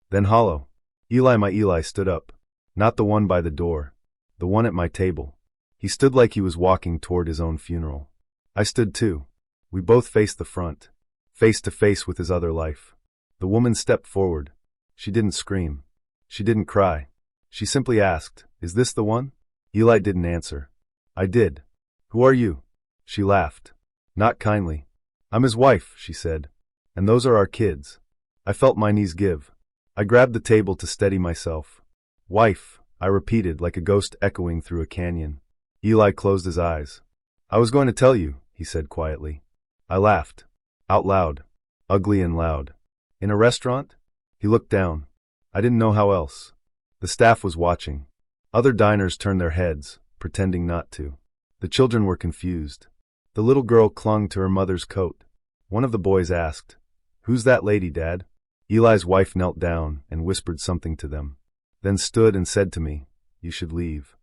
Then hollow. Eli, my Eli, stood up. Not the one by the door. The one at my table. He stood like he was walking toward his own funeral. I stood too. We both faced the front. Face to face with his other life. The woman stepped forward. She didn't scream. She didn't cry. She simply asked, "Is this the one?" Eli didn't answer. I did. "Who are you?" She laughed. Not kindly. "I'm his wife," she said. "And those are our kids." I felt my knees give. I grabbed the table to steady myself. "Wife," I repeated like a ghost echoing through a canyon. Eli closed his eyes. "I was going to tell you," he said quietly. I laughed. Out loud. Ugly and loud. "In a restaurant?" He looked down. I didn't know how else. The staff was watching. Other diners turned their heads, pretending not to. The children were confused. The little girl clung to her mother's coat. One of the boys asked, "Who's that lady, Dad?" Eli's wife knelt down and whispered something to them, then stood and said to me, "You should leave."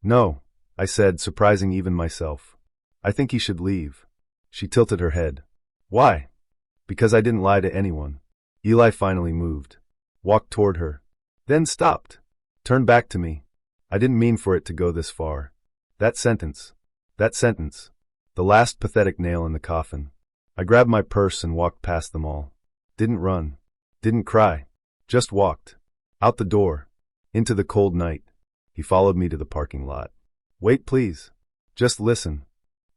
"No," I said, surprising even myself. "I think he should leave." She tilted her head. "Why?" "Because I didn't lie to anyone." Eli finally moved. Walked toward her. Then stopped. Turned back to me. I didn't mean for it to go this far. That sentence. The last pathetic nail in the coffin. I grabbed my purse and walked past them all. Didn't run. Didn't cry. Just walked. Out the door. Into the cold night. He followed me to the parking lot. "Wait, please. Just listen."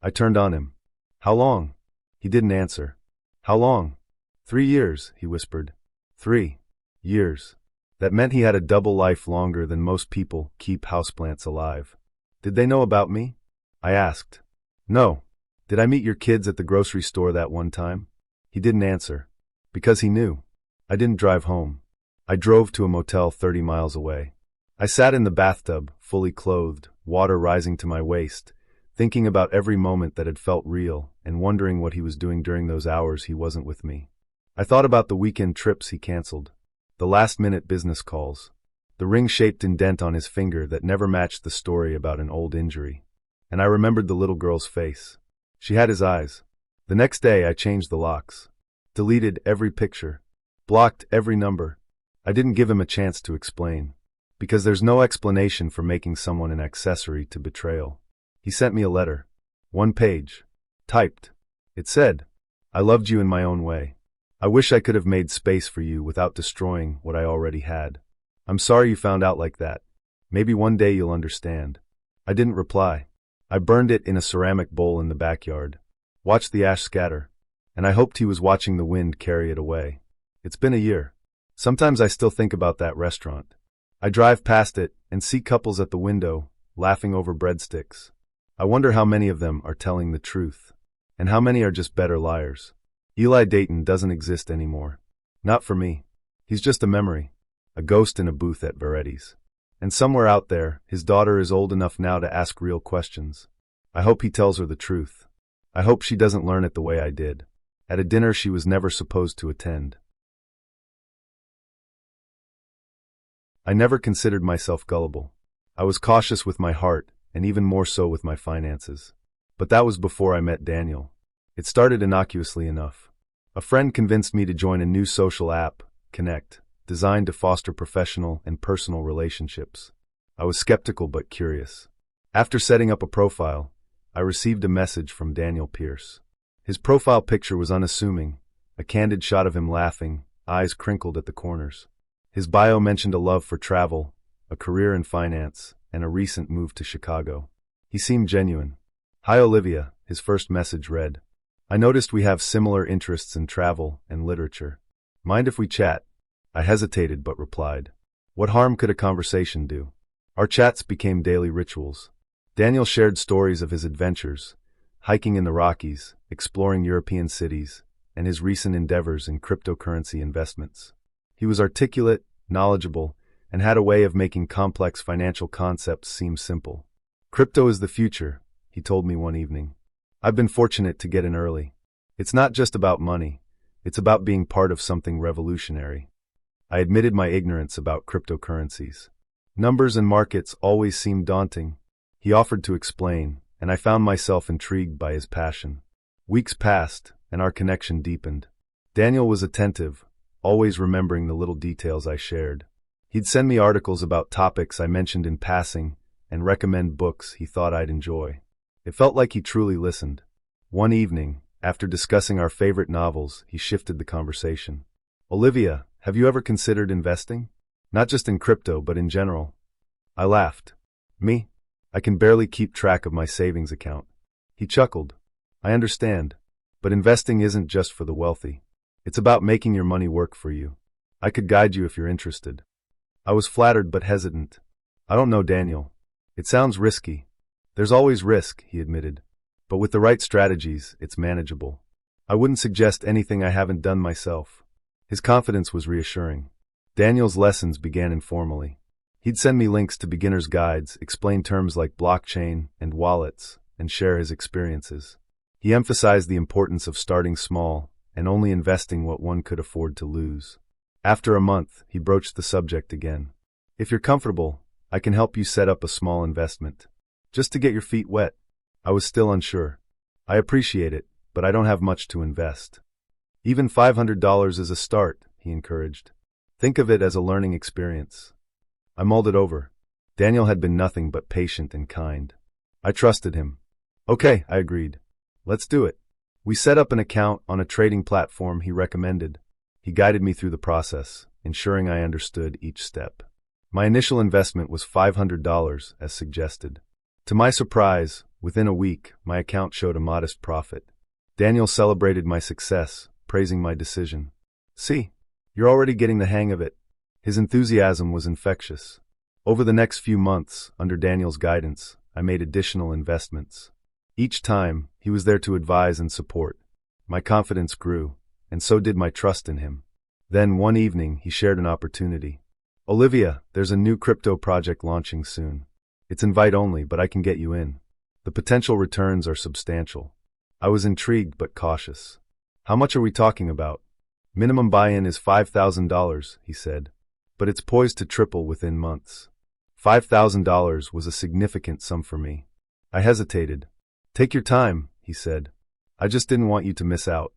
I turned on him. "How long?" He didn't answer. "How long?" 3 years, he whispered. 3 years. That meant he had a double life longer than most people keep houseplants alive. "Did they know about me?" I asked. "No." "Did I meet your kids at the grocery store that one time?" He didn't answer. Because he knew. I didn't drive home. I drove to a motel 30 miles away. I sat in the bathtub, fully clothed, water rising to my waist, thinking about every moment that had felt real and wondering what he was doing during those hours he wasn't with me. I thought about the weekend trips he canceled, the last-minute business calls, the ring-shaped indent on his finger that never matched the story about an old injury. And I remembered the little girl's face. She had his eyes. The next day I changed the locks. Deleted every picture. Blocked every number. I didn't give him a chance to explain. Because there's no explanation for making someone an accessory to betrayal. He sent me a letter. 1 page. Typed. It said, "I loved you in my own way. I wish I could have made space for you without destroying what I already had. I'm sorry you found out like that. Maybe one day you'll understand." I didn't reply. I burned it in a ceramic bowl in the backyard. Watched the ash scatter. And I hoped he was watching the wind carry it away. It's been a year. Sometimes I still think about that restaurant. I drive past it and see couples at the window, laughing over breadsticks. I wonder how many of them are telling the truth. And how many are just better liars. Eli Dayton doesn't exist anymore. Not for me. He's just a memory. A ghost in a booth at Veretti's. And somewhere out there, his daughter is old enough now to ask real questions. I hope he tells her the truth. I hope she doesn't learn it the way I did. At a dinner she was never supposed to attend. I never considered myself gullible. I was cautious with my heart, and even more so with my finances. But that was before I met Daniel. It started innocuously enough. A friend convinced me to join a new social app, Connect, designed to foster professional and personal relationships. I was skeptical but curious. After setting up a profile, I received a message from Daniel Pierce. His profile picture was unassuming, a candid shot of him laughing, eyes crinkled at the corners. His bio mentioned a love for travel, a career in finance, and a recent move to Chicago. He seemed genuine. "Hi Olivia," his first message read. "I noticed we have similar interests in travel and literature. Mind if we chat?" I hesitated but replied. What harm could a conversation do? Our chats became daily rituals. Daniel shared stories of his adventures, hiking in the Rockies, exploring European cities, and his recent endeavors in cryptocurrency investments. He was articulate, knowledgeable, and had a way of making complex financial concepts seem simple. "Crypto is the future," he told me one evening. "I've been fortunate to get in early. It's not just about money, it's about being part of something revolutionary." I admitted my ignorance about cryptocurrencies. Numbers and markets always seemed daunting. He offered to explain, and I found myself intrigued by his passion. Weeks passed, and our connection deepened. Daniel was attentive, always remembering the little details I shared. He'd send me articles about topics I mentioned in passing and recommend books he thought I'd enjoy. It felt like he truly listened. One evening, after discussing our favorite novels, he shifted the conversation. "Olivia, have you ever considered investing? Not just in crypto, but in general?" I laughed. "Me? I can barely keep track of my savings account." He chuckled. "I understand, but investing isn't just for the wealthy. It's about making your money work for you. I could guide you if you're interested." I was flattered but hesitant. "I don't know, Daniel. It sounds risky." "There's always risk," he admitted. "But with the right strategies, it's manageable. I wouldn't suggest anything I haven't done myself." His confidence was reassuring. Daniel's lessons began informally. He'd send me links to beginner's guides, explain terms like blockchain and wallets, and share his experiences. He emphasized the importance of starting small and only investing what one could afford to lose. After a month, he broached the subject again. "If you're comfortable, I can help you set up a small investment. Just to get your feet wet." I was still unsure. "I appreciate it, but I don't have much to invest." "Even $500 is a start," he encouraged. "Think of it as a learning experience." I mulled it over. Daniel had been nothing but patient and kind. I trusted him. "Okay," I agreed. "Let's do it." We set up an account on a trading platform he recommended. He guided me through the process, ensuring I understood each step. My initial investment was $500, as suggested. To my surprise, within a week, my account showed a modest profit. Daniel celebrated my success, praising my decision. "See, you're already getting the hang of it." His enthusiasm was infectious. Over the next few months, under Daniel's guidance, I made additional investments. Each time, he was there to advise and support. My confidence grew, and so did my trust in him. Then, one evening, he shared an opportunity. "Olivia, there's a new crypto project launching soon. It's invite only, but I can get you in. The potential returns are substantial." I was intrigued but cautious. "How much are we talking about?" "Minimum buy-in is $5,000, he said. "But it's poised to triple within months." $5,000 was a significant sum for me. I hesitated. "Take your time," he said. "I just didn't want you to miss out."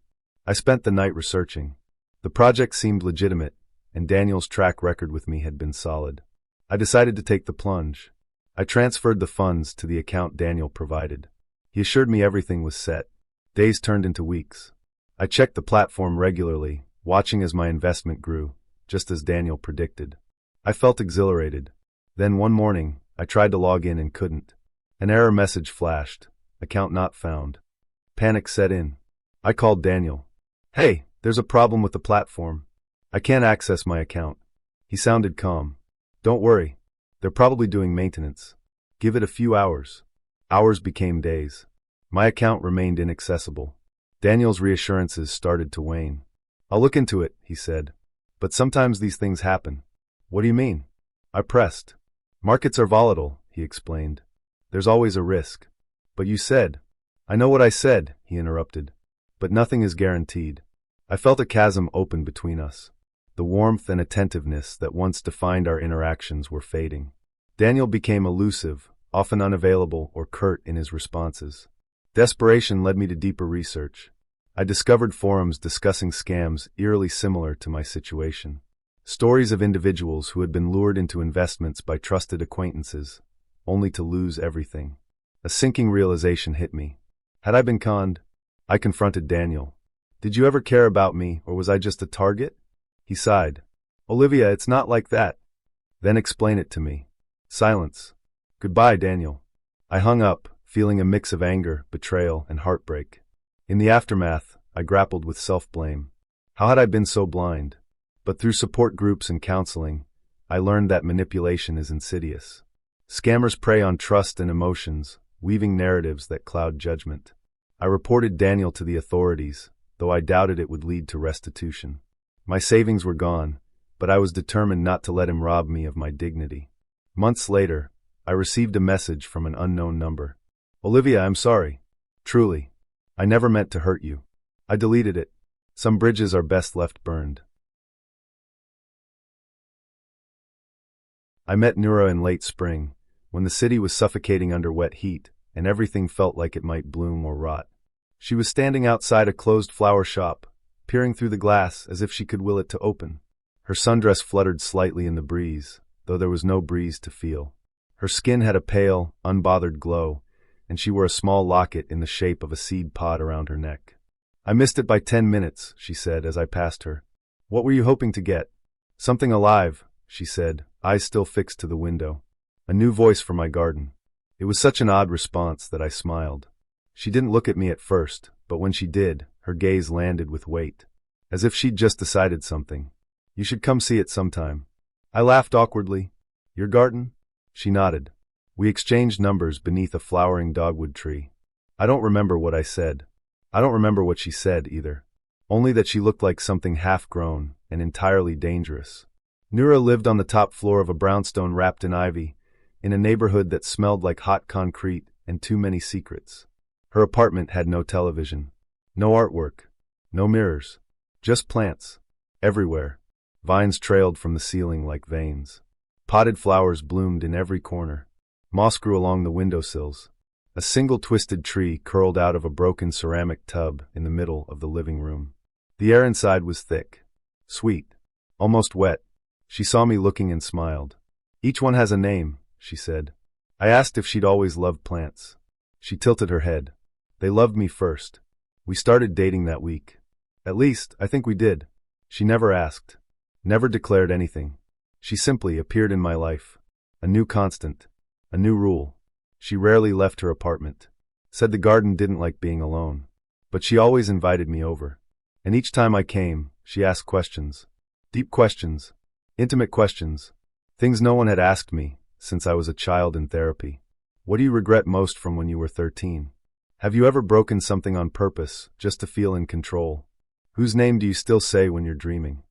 I spent the night researching. The project seemed legitimate, and Daniel's track record with me had been solid. I decided to take the plunge. I transferred the funds to the account Daniel provided. He assured me everything was set. Days turned into weeks. I checked the platform regularly, watching as my investment grew, just as Daniel predicted. I felt exhilarated. Then one morning, I tried to log in and couldn't. An error message flashed. "Account not found." Panic set in. I called Daniel. "Hey, there's a problem with the platform. I can't access my account." He sounded calm. "Don't worry. They're probably doing maintenance. Give it a few hours." Hours became days. My account remained inaccessible. Daniel's reassurances started to wane. "I'll look into it," he said. "But sometimes these things happen." "What do you mean?" I pressed. "Markets are volatile," he explained. "There's always a risk." "But you said—" "I know what I said," he interrupted. "But nothing is guaranteed." I felt a chasm open between us. The warmth and attentiveness that once defined our interactions were fading. Daniel became elusive, often unavailable or curt in his responses. Desperation led me to deeper research. I discovered forums discussing scams eerily similar to my situation. Stories of individuals who had been lured into investments by trusted acquaintances, only to lose everything. A sinking realization hit me. Had I been conned? I confronted Daniel. Did you ever care about me, or was I just a target? He sighed. Olivia, it's not like that. Then explain it to me. Silence. Goodbye, Daniel. I hung up, feeling a mix of anger, betrayal, and heartbreak. In the aftermath, I grappled with self-blame. How had I been so blind? But through support groups and counseling, I learned that manipulation is insidious. Scammers prey on trust and emotions, weaving narratives that cloud judgment. I reported Daniel to the authorities, though I doubted it would lead to restitution. My savings were gone, but I was determined not to let him rob me of my dignity. Months later, I received a message from an unknown number. Olivia, I'm sorry. Truly. I never meant to hurt you. I deleted it. Some bridges are best left burned. I met Nura in late spring, when the city was suffocating under wet heat, and everything felt like it might bloom or rot. She was standing outside a closed flower shop, peering through the glass as if she could will it to open. Her sundress fluttered slightly in the breeze, though there was no breeze to feel. Her skin had a pale, unbothered glow, and she wore a small locket in the shape of a seed pod around her neck. I missed it by 10 minutes, she said as I passed her. What were you hoping to get? Something alive, she said, eyes still fixed to the window. A new voice from my garden. It was such an odd response that I smiled. She didn't look at me at first, but when she did, her gaze landed with weight. As if she'd just decided something. You should come see it sometime. I laughed awkwardly. Your garden? She nodded. We exchanged numbers beneath a flowering dogwood tree. I don't remember what I said. I don't remember what she said, either. Only that she looked like something half-grown and entirely dangerous. Nura lived on the top floor of a brownstone wrapped in ivy, in a neighborhood that smelled like hot concrete and too many secrets. Her apartment had no television, no artwork, no mirrors, just plants, everywhere. Vines trailed from the ceiling like veins. Potted flowers bloomed in every corner. Moss grew along the windowsills. A single twisted tree curled out of a broken ceramic tub in the middle of the living room. The air inside was thick, sweet, almost wet. She saw me looking and smiled. Each one has a name, she said. I asked if she'd always loved plants. She tilted her head. They loved me first. We started dating that week. At least, I think we did. She never asked. Never declared anything. She simply appeared in my life. A new constant. A new rule. She rarely left her apartment. Said the garden didn't like being alone. But she always invited me over. And each time I came, she asked questions. Deep questions. Intimate questions. Things no one had asked me since I was a child in therapy. What do you regret most from when you were 13? Have you ever broken something on purpose just to feel in control? Whose name do you still say when you're dreaming?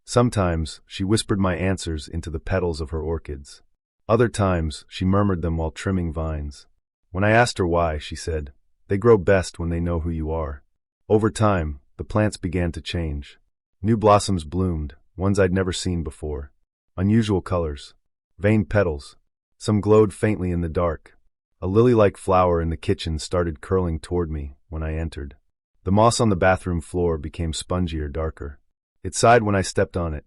Sometimes, she whispered my answers into the petals of her orchids. Other times, she murmured them while trimming vines. When I asked her why, she said, they grow best when they know who you are. Over time, the plants began to change. New blossoms bloomed, ones I'd never seen before. Unusual colors. Veined petals. Some glowed faintly in the dark. A lily-like flower in the kitchen started curling toward me when I entered. The moss on the bathroom floor became spongier, darker. It sighed when I stepped on it.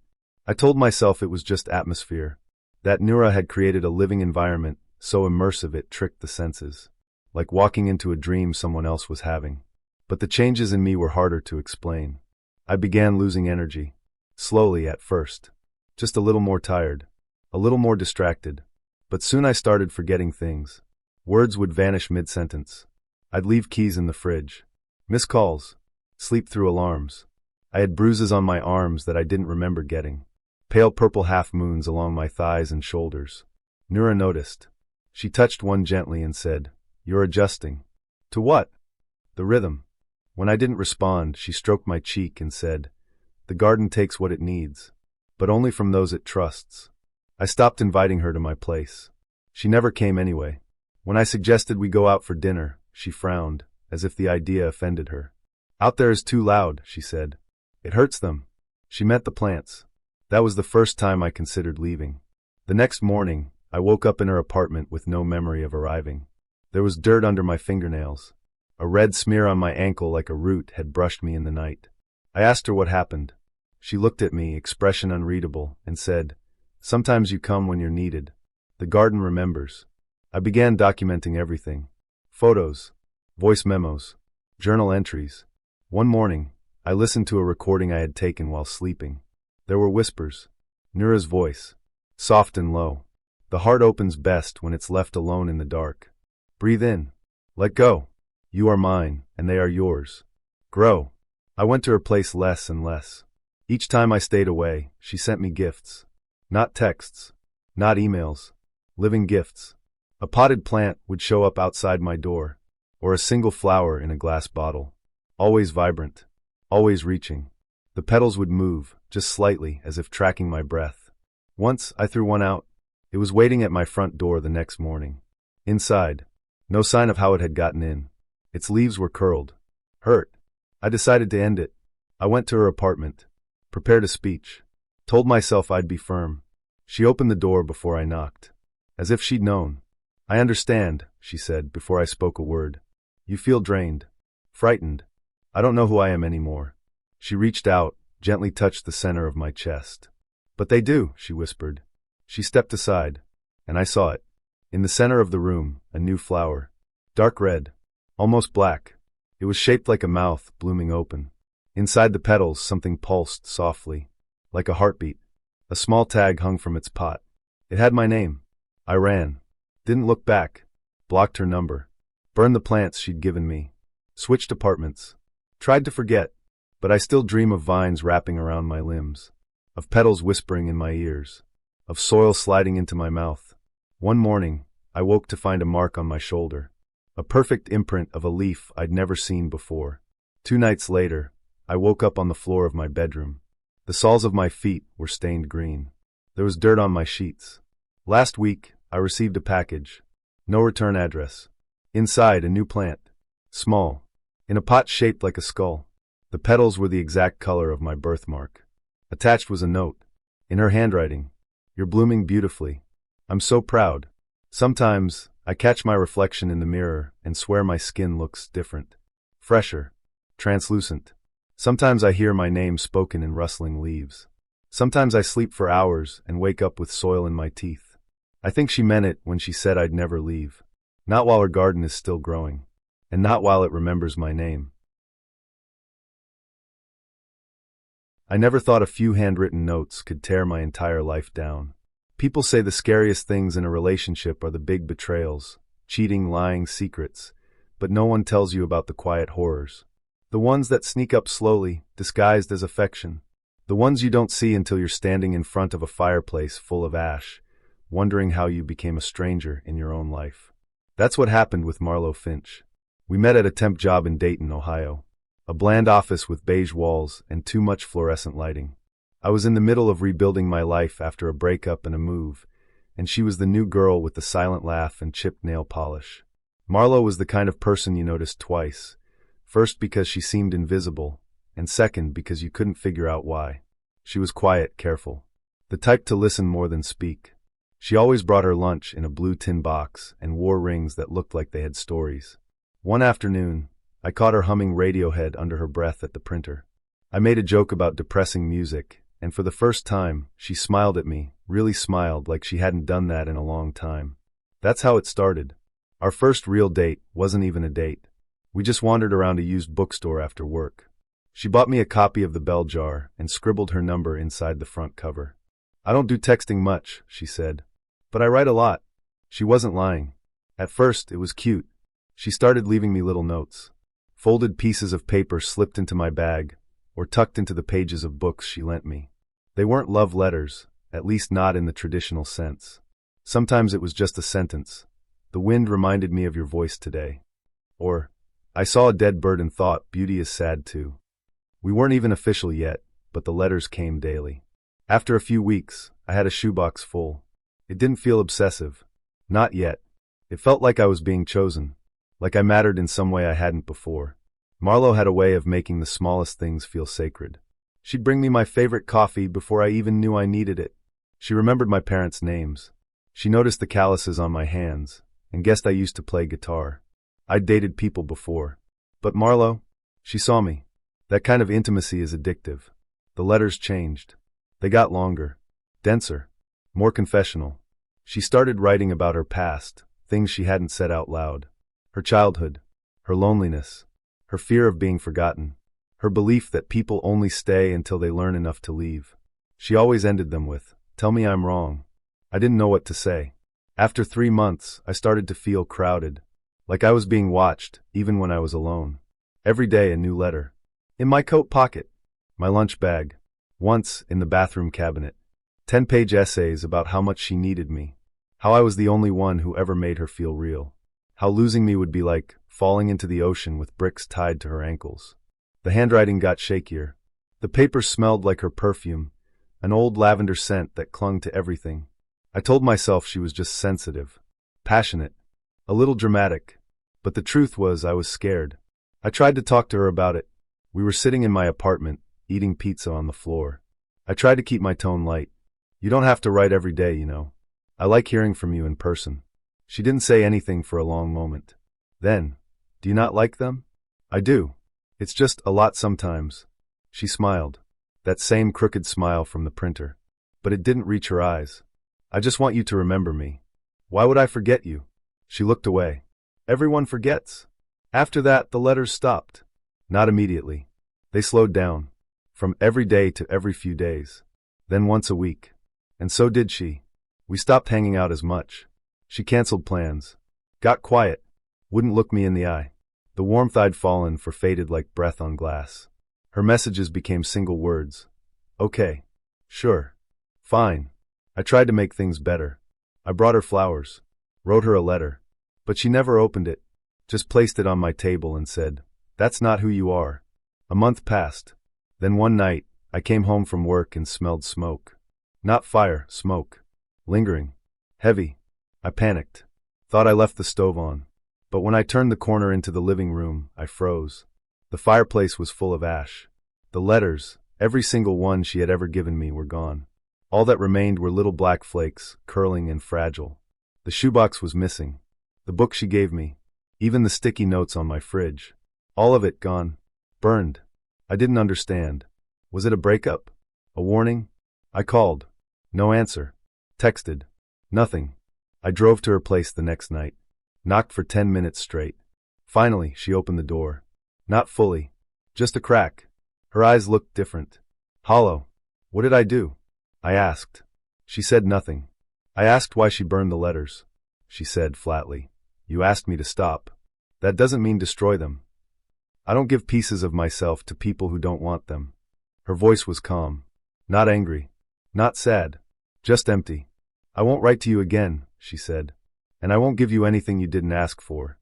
I told myself it was just atmosphere. That Nura had created a living environment, so immersive it tricked the senses. Like walking into a dream someone else was having. But the changes in me were harder to explain. I began losing energy. Slowly at first. Just a little more tired. A little more distracted. But soon I started forgetting things. Words would vanish mid-sentence. I'd leave keys in the fridge. Miss calls. Sleep through alarms. I had bruises on my arms that I didn't remember getting. Pale purple half-moons along my thighs and shoulders. Nura noticed. She touched one gently and said, "You're adjusting." To what? The rhythm. When I didn't respond, she stroked my cheek and said, "The garden takes what it needs, but only from those it trusts." I stopped inviting her to my place. She never came anyway. When I suggested we go out for dinner, she frowned, as if the idea offended her. "Out there is too loud," she said. "It hurts them." She meant the plants. That was the first time I considered leaving. The next morning, I woke up in her apartment with no memory of arriving. There was dirt under my fingernails. A red smear on my ankle like a root had brushed me in the night. I asked her what happened. She looked at me, expression unreadable, and said, "Sometimes you come when you're needed. The garden remembers." I began documenting everything. Photos, voice memos, journal entries. One morning, I listened to a recording I had taken while sleeping. There were whispers. Nura's voice, soft and low. The heart opens best when it's left alone in the dark. Breathe in. Let go. You are mine, and they are yours. Grow. I went to her place less and less. Each time I stayed away, she sent me gifts. Not texts. Not emails. Living gifts. A potted plant would show up outside my door, or a single flower in a glass bottle. Always vibrant. Always reaching. The petals would move, just slightly, as if tracking my breath. Once, I threw one out. It was waiting at my front door the next morning. Inside. No sign of how it had gotten in. Its leaves were curled. Hurt. I decided to end it. I went to her apartment. Prepared a speech. Told myself I'd be firm. She opened the door before I knocked. As if she'd known. "I understand," she said before I spoke a word. "You feel drained. Frightened. I don't know who I am anymore." She reached out, gently touched the center of my chest. "But they do," she whispered. She stepped aside, and I saw it. In the center of the room, a new flower. Dark red. Almost black. It was shaped like a mouth, blooming open. Inside the petals, something pulsed softly, like a heartbeat. A small tag hung from its pot. It had my name. I ran. Didn't look back. Blocked her number. Burned the plants she'd given me. Switched apartments. Tried to forget, but I still dream of vines wrapping around my limbs, of petals whispering in my ears, of soil sliding into my mouth. One morning, I woke to find a mark on my shoulder. A perfect imprint of a leaf I'd never seen before. 2 nights later, I woke up on the floor of my bedroom. The soles of my feet were stained green. There was dirt on my sheets. Last week, I received a package. No return address. Inside, a new plant. Small. In a pot shaped like a skull. The petals were the exact color of my birthmark. Attached was a note. In her handwriting. "You're blooming beautifully. I'm so proud. Sometimes, I catch my reflection in the mirror and swear my skin looks different. Fresher. Translucent. Sometimes I hear my name spoken in rustling leaves. Sometimes I sleep for hours and wake up with soil in my teeth. I think she meant it when she said I'd never leave. Not while her garden is still growing. And not while it remembers my name." I never thought a few handwritten notes could tear my entire life down. People say the scariest things in a relationship are the big betrayals, cheating, lying, secrets, but no one tells you about the quiet horrors. The ones that sneak up slowly, disguised as affection. The ones you don't see until you're standing in front of a fireplace full of ash, wondering how you became a stranger in your own life. That's what happened with Marlo Finch. We met at a temp job in Dayton, Ohio. A bland office with beige walls and too much fluorescent lighting. I was in the middle of rebuilding my life after a breakup and a move, and she was the new girl with the silent laugh and chipped nail polish. Marlo was the kind of person you noticed twice. First because she seemed invisible, and second because you couldn't figure out why. She was quiet, careful. The type to listen more than speak. She always brought her lunch in a blue tin box and wore rings that looked like they had stories. One afternoon, I caught her humming Radiohead under her breath at the printer. I made a joke about depressing music, and for the first time, she smiled at me, really smiled like she hadn't done that in a long time. That's how it started. Our first real date wasn't even a date. We just wandered around a used bookstore after work. She bought me a copy of The Bell Jar and scribbled her number inside the front cover. "I don't do texting much," she said, "but I write a lot." She wasn't lying. At first, it was cute. She started leaving me little notes. Folded pieces of paper slipped into my bag, or tucked into the pages of books she lent me. They weren't love letters, at least not in the traditional sense. Sometimes it was just a sentence. "The wind reminded me of your voice today." Or, "I saw a dead bird and thought, beauty is sad too." We weren't even official yet, but the letters came daily. After a few weeks, I had a shoebox full. It didn't feel obsessive. Not yet. It felt like I was being chosen. Like I mattered in some way I hadn't before. Marlo had a way of making the smallest things feel sacred. She'd bring me my favorite coffee before I even knew I needed it. She remembered my parents' names. She noticed the calluses on my hands, and guessed I used to play guitar. I'd dated people before. But Marlo, she saw me. That kind of intimacy is addictive. The letters changed. They got longer, denser, more confessional. She started writing about her past, things she hadn't said out loud. Her childhood, her loneliness, her fear of being forgotten, her belief that people only stay until they learn enough to leave. She always ended them with, "Tell me I'm wrong." I didn't know what to say. After 3 months, I started to feel crowded, like I was being watched, even when I was alone. Every day a new letter. In my coat pocket, my lunch bag, once in the bathroom cabinet. 10-page essays about how much she needed me, how I was the only one who ever made her feel real, how losing me would be like falling into the ocean with bricks tied to her ankles. The handwriting got shakier. The paper smelled like her perfume, an old lavender scent that clung to everything. I told myself she was just sensitive, passionate, a little dramatic, but the truth was I was scared. I tried to talk to her about it. We were sitting in my apartment, eating pizza on the floor. I tried to keep my tone light. "You don't have to write every day, you know. I like hearing from you in person." She didn't say anything for a long moment. Then, "Do you not like them?" "I do. It's just a lot sometimes." She smiled. That same crooked smile from the printer. But it didn't reach her eyes. "I just want you to remember me." "Why would I forget you?" She looked away. "Everyone forgets." After that, the letters stopped. Not immediately. They slowed down. From every day to every few days. Then once a week. And so did she. We stopped hanging out as much. She canceled plans. Got quiet. Wouldn't look me in the eye. The warmth I'd fallen for faded like breath on glass. Her messages became single words. "Okay. Sure. Fine." I tried to make things better. I brought her flowers. Wrote her a letter. But she never opened it. Just placed it on my table and said, "That's not who you are." A month passed. Then one night, I came home from work and smelled smoke. Not fire, smoke. Lingering. Heavy. I panicked. Thought I left the stove on. But when I turned the corner into the living room, I froze. The fireplace was full of ash. The letters, every single one she had ever given me, were gone. All that remained were little black flakes, curling and fragile. The shoebox was missing. The book she gave me. Even the sticky notes on my fridge. All of it gone. Burned. I didn't understand. Was it a breakup? A warning? I called. No answer. Texted. Nothing. I drove to her place the next night. Knocked for 10 minutes straight. Finally, she opened the door. Not fully. Just a crack. Her eyes looked different. Hollow. "What did I do?" I asked. She said nothing. I asked why she burned the letters. She said flatly, "You asked me to stop. That doesn't mean destroy them. I don't give pieces of myself to people who don't want them." Her voice was calm. Not angry. Not sad. Just empty. "I won't write to you again," she said. "And I won't give you anything you didn't ask for."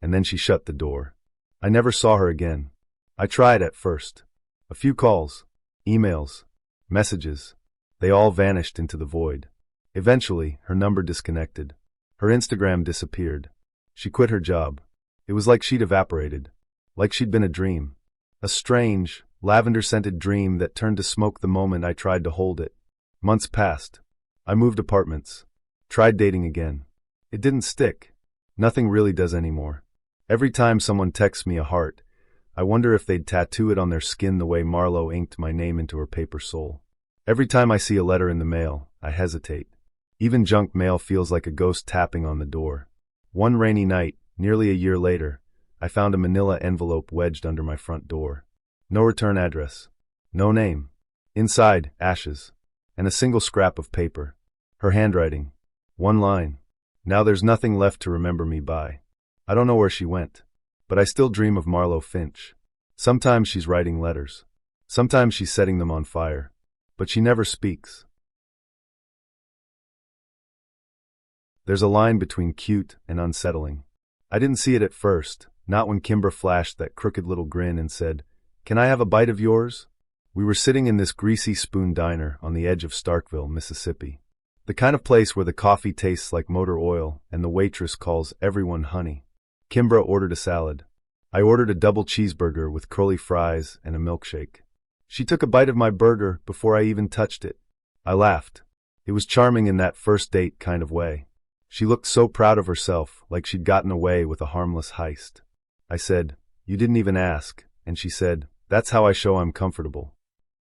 And then she shut the door. I never saw her again. I tried at first. A few calls. Emails. Messages. They all vanished into the void. Eventually, her number disconnected. Her Instagram disappeared. She quit her job. It was like she'd evaporated. Like she'd been a dream. A strange, lavender-scented dream that turned to smoke the moment I tried to hold it. Months passed. I moved apartments. Tried dating again. It didn't stick. Nothing really does anymore. Every time someone texts me a heart, I wonder if they'd tattoo it on their skin the way Marlo inked my name into her paper soul. Every time I see a letter in the mail, I hesitate. Even junk mail feels like a ghost tapping on the door. One rainy night, nearly a year later, I found a manila envelope wedged under my front door. No return address. No name. Inside, ashes. And a single scrap of paper. Her handwriting. One line. "Now there's nothing left to remember me by." I don't know where she went. But I still dream of Marlo Finch. Sometimes she's writing letters. Sometimes she's setting them on fire. But she never speaks. There's a line between cute and unsettling. I didn't see it at first, not when Kimbra flashed that crooked little grin and said, "Can I have a bite of yours?" We were sitting in this greasy spoon diner on the edge of Starkville, Mississippi. The kind of place where the coffee tastes like motor oil and the waitress calls everyone honey. Kimbra ordered a salad. I ordered a double cheeseburger with curly fries and a milkshake. She took a bite of my burger before I even touched it. I laughed. It was charming in that first date kind of way. She looked so proud of herself, like she'd gotten away with a harmless heist. I said, You didn't even ask, and she said, that's how I show I'm comfortable.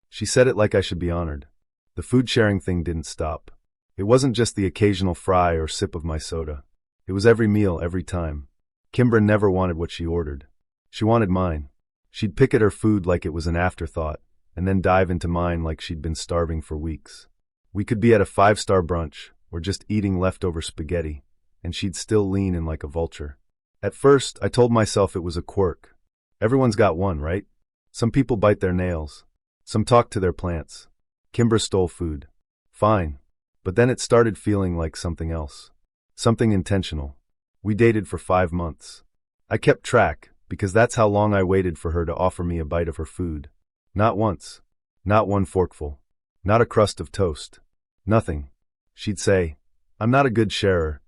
She said it like I should be honored. The food sharing thing didn't stop. It wasn't just the occasional fry or sip of my soda. It was every meal, every time. Kimber never wanted what she ordered. She wanted mine. She'd pick at her food like it was an afterthought, and then dive into mine like she'd been starving for weeks. We could be at a 5-star brunch, or just eating leftover spaghetti, and she'd still lean in like a vulture. At first, I told myself it was a quirk. Everyone's got one, right? Some people bite their nails. Some talk to their plants. Kimber stole food. Fine. But then it started feeling like something else. Something intentional. We dated for 5 months. I kept track, because that's how long I waited for her to offer me a bite of her food. Not once. Not one forkful. Not a crust of toast. Nothing. She'd say, I'm not a good sharer,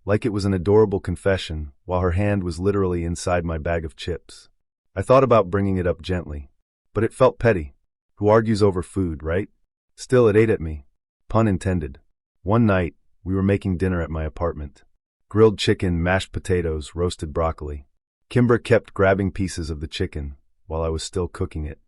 like it was an adorable confession, while her hand was literally inside my bag of chips. I thought about bringing it up gently, but it felt petty. Who argues over food, right? Still, it ate at me. Pun intended. One night, we were making dinner at my apartment. Grilled chicken, mashed potatoes, roasted broccoli. Kimber kept grabbing pieces of the chicken, while I was still cooking it.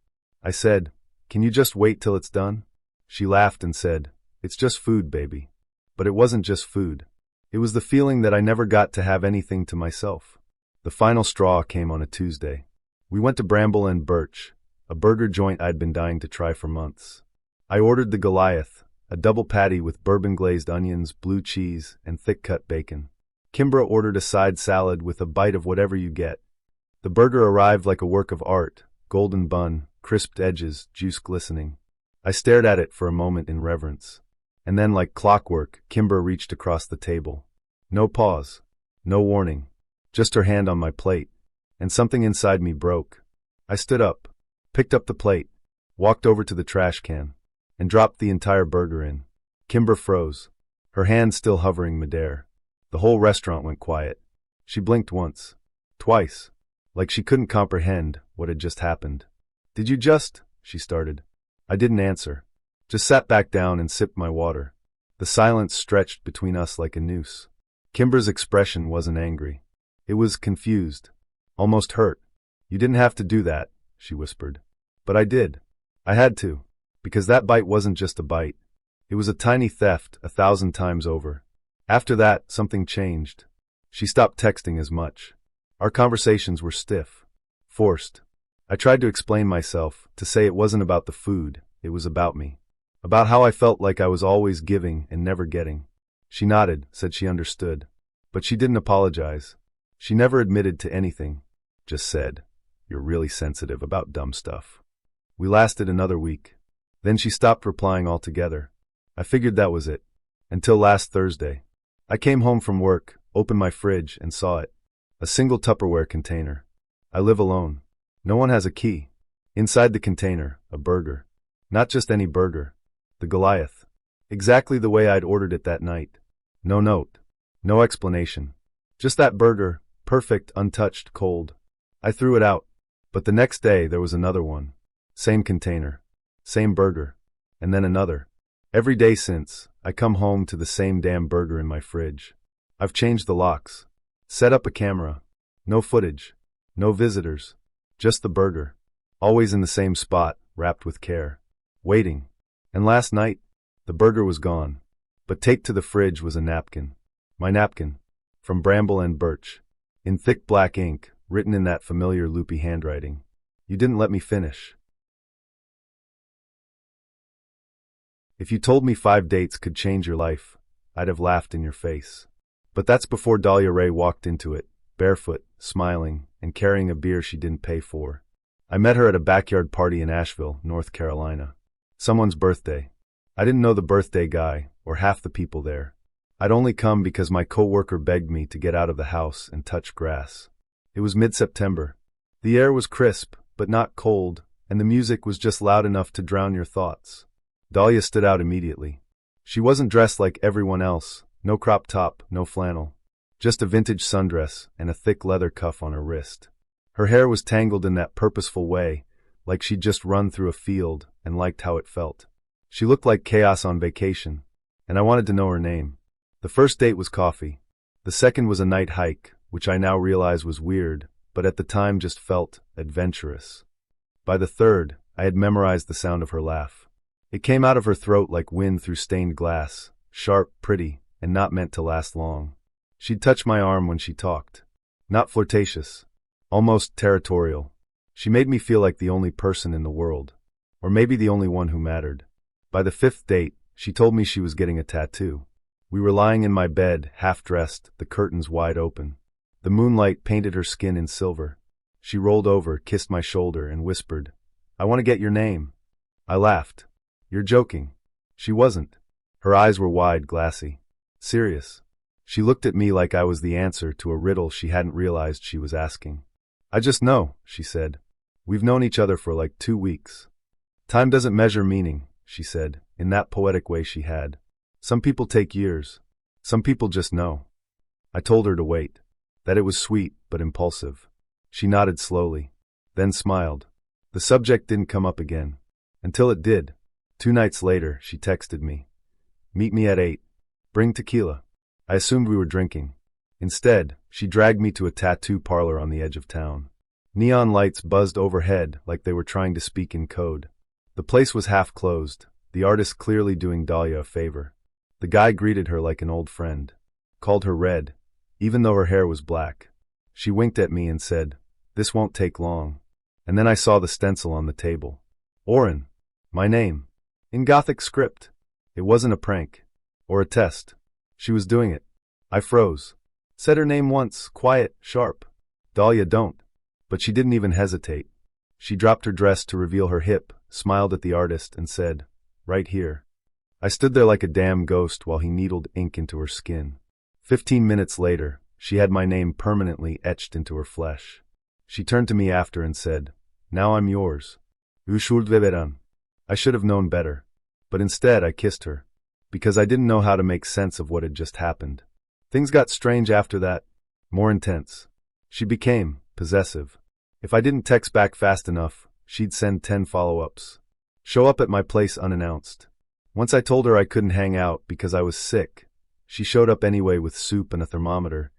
I said, can you just wait till it's done? She laughed and said, it's just food, baby. But it wasn't just food. It was the feeling that I never got to have anything to myself. The final straw came on a Tuesday. We went to Bramble and Birch, a burger joint I'd been dying to try for months. I ordered the Goliath, a double patty with bourbon-glazed onions, blue cheese, and thick-cut bacon. Kimbra ordered a side salad with a bite of whatever you get. The burger arrived like a work of art, golden bun, crisped edges, juice glistening. I stared at it for a moment in reverence. And then, like clockwork, Kimber reached across the table. No pause. No warning. Just her hand on my plate. And something inside me broke. I stood up, picked up the plate, walked over to the trash can, and dropped the entire burger in. Kimber froze, her hand still hovering midair. The whole restaurant went quiet. She blinked once, twice, like she couldn't comprehend what had just happened. Did you just? She started. I didn't answer. Just sat back down and sipped my water. The silence stretched between us like a noose. Kimber's expression wasn't angry. It was confused, almost hurt. You didn't have to do that, she whispered. But I did. I had to. Because that bite wasn't just a bite. It was a tiny theft 1,000 times over. After that, something changed. She stopped texting as much. Our conversations were stiff, forced. I tried to explain myself, to say it wasn't about the food, it was about me. About how I felt like I was always giving and never getting. She nodded, said she understood. But she didn't apologize. She never admitted to anything. Just said, you're really sensitive about dumb stuff. We lasted another week. Then she stopped replying altogether. I figured that was it. Until last Thursday. I came home from work, opened my fridge, and saw it. A single Tupperware container. I live alone. No one has a key. Inside the container, a burger. Not just any burger. The Goliath. Exactly the way I'd ordered it that night. No note. No explanation. Just that burger, perfect, untouched, cold. I threw it out. But the next day there was another one. Same container. Same burger. And then another. Every day since, I come home to the same damn burger in my fridge. I've changed the locks. Set up a camera. No footage. No visitors. Just the burger. Always in the same spot, wrapped with care. Waiting. And last night, the burger was gone. But taped to the fridge was a napkin. My napkin. From Bramble and Birch. In thick black ink, written in that familiar loopy handwriting. You didn't let me finish. If you told me 5 dates could change your life, I'd have laughed in your face. But that's before Dahlia Ray walked into it, barefoot, smiling, and carrying a beer she didn't pay for. I met her at a backyard party in Asheville, North Carolina. Someone's birthday. I didn't know the birthday guy, or half the people there. I'd only come because my coworker begged me to get out of the house and touch grass. It was mid-September. The air was crisp, but not cold, and the music was just loud enough to drown your thoughts. Dahlia stood out immediately. She wasn't dressed like everyone else, no crop top, no flannel. Just a vintage sundress and a thick leather cuff on her wrist. Her hair was tangled in that purposeful way, like she'd just run through a field and liked how it felt. She looked like chaos on vacation, and I wanted to know her name. The first date was coffee. The second was a night hike, which I now realize was weird, but at the time just felt adventurous. By the third, I had memorized the sound of her laugh. It came out of her throat like wind through stained glass, sharp, pretty, and not meant to last long. She'd touch my arm when she talked. Not flirtatious. Almost territorial. She made me feel like the only person in the world. Or maybe the only one who mattered. By the fifth date, she told me she was getting a tattoo. We were lying in my bed, half-dressed, the curtains wide open. The moonlight painted her skin in silver. She rolled over, kissed my shoulder, and whispered, "I want to get your name." I laughed. "You're joking." She wasn't. Her eyes were wide, glassy. Serious. She looked at me like I was the answer to a riddle she hadn't realized she was asking. "I just know," she said. "We've known each other for like 2 weeks." "Time doesn't measure meaning," she said, in that poetic way she had. "Some people take years. Some people just know." I told her to wait. That it was sweet, but impulsive. She nodded slowly, then smiled. The subject didn't come up again. Until it did. 2 nights later, she texted me. "Meet me at 8. Bring tequila." I assumed we were drinking. Instead, she dragged me to a tattoo parlor on the edge of town. Neon lights buzzed overhead like they were trying to speak in code. The place was half closed, the artist clearly doing Dahlia a favor. The guy greeted her like an old friend. Called her Red, even though her hair was black. She winked at me and said, "This won't take long." And then I saw the stencil on the table. Oren. My name. In Gothic script. It wasn't a prank. Or a test. She was doing it. I froze. Said her name once, quiet, sharp. "Dahlia, don't." But she didn't even hesitate. She dropped her dress to reveal her hip, smiled at the artist, and said, "Right here." I stood there like a damn ghost while he needled ink into her skin. 15 minutes later, she had my name permanently etched into her flesh. She turned to me after and said, "Now I'm yours." Ushuld. I should have known better. But instead I kissed her. Because I didn't know how to make sense of what had just happened. Things got strange after that. More intense. She became possessive. If I didn't text back fast enough, she'd send 10 follow-ups. Show up at my place unannounced. Once I told her I couldn't hang out because I was sick. She showed up anyway with soup and a thermometer,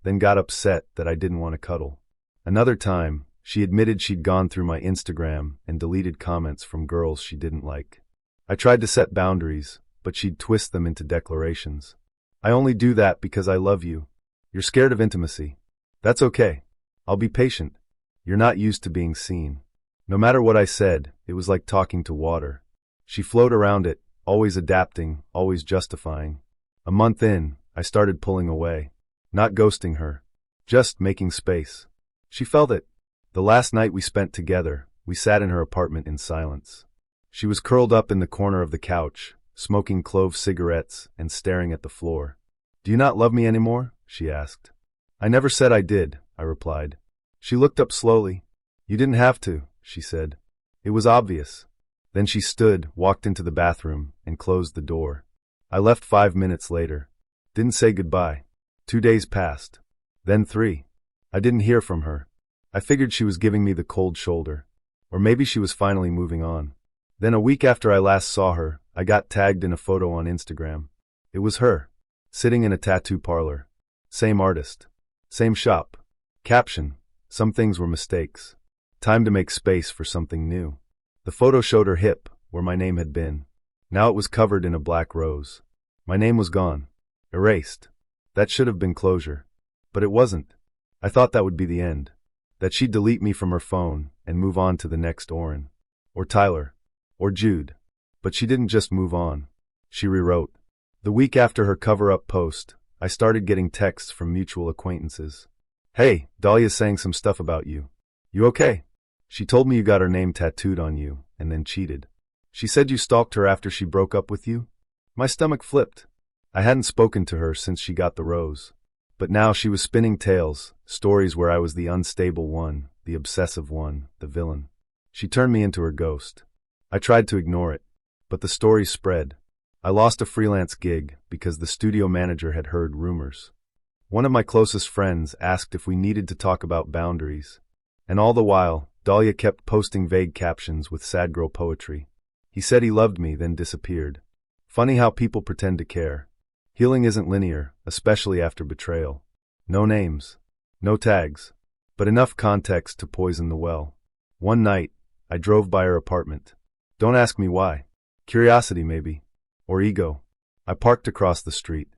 then got upset that I didn't want to cuddle. Another time, she admitted she'd gone through my Instagram and deleted comments from girls she didn't like. I tried to set boundaries, but she'd twist them into declarations. "I only do that because I love you. You're scared of intimacy. That's okay. I'll be patient. You're not used to being seen." No matter what I said, it was like talking to water. She flowed around it, always adapting, always justifying. A month in, I started pulling away. Not ghosting her. Just making space. She felt it. The last night we spent together, we sat in her apartment in silence. She was curled up in the corner of the couch, smoking clove cigarettes and staring at the floor. "Do you not love me anymore?" she asked. "I never said I did," I replied. She looked up slowly. "You didn't have to," she said. "It was obvious." Then she stood, walked into the bathroom, and closed the door. I left 5 minutes later. Didn't say goodbye. 2 days passed. Then 3. I didn't hear from her. I figured she was giving me the cold shoulder. Or maybe she was finally moving on. Then a week after I last saw her, I got tagged in a photo on Instagram. It was her. Sitting in a tattoo parlor. Same artist. Same shop. Caption: "Some things were mistakes. Time to make space for something new." The photo showed her hip, where my name had been. Now it was covered in a black rose. My name was gone. Erased. That should have been closure. But it wasn't. I thought that would be the end. That she'd delete me from her phone and move on to the next Oren. Or Tyler. Or Jude. But she didn't just move on. She rewrote. The week after her cover-up post, I started getting texts from mutual acquaintances. "Hey, Dahlia's saying some stuff about you. You okay? She told me you got her name tattooed on you, and then cheated. She said you stalked her after she broke up with you." My stomach flipped. I hadn't spoken to her since she got the rose. But now she was spinning tales, stories where I was the unstable one, the obsessive one, the villain. She turned me into her ghost. I tried to ignore it. But the stories spread. I lost a freelance gig because the studio manager had heard rumors. One of my closest friends asked if we needed to talk about boundaries. And all the while, Dahlia kept posting vague captions with sad girl poetry. He said he loved me, then disappeared. Funny how people pretend to care. Healing isn't linear, especially after betrayal. No names. No tags. but enough context to poison the well. One night, I drove by her apartment. Don't ask me why. Curiosity, maybe. Or ego. I parked across the street.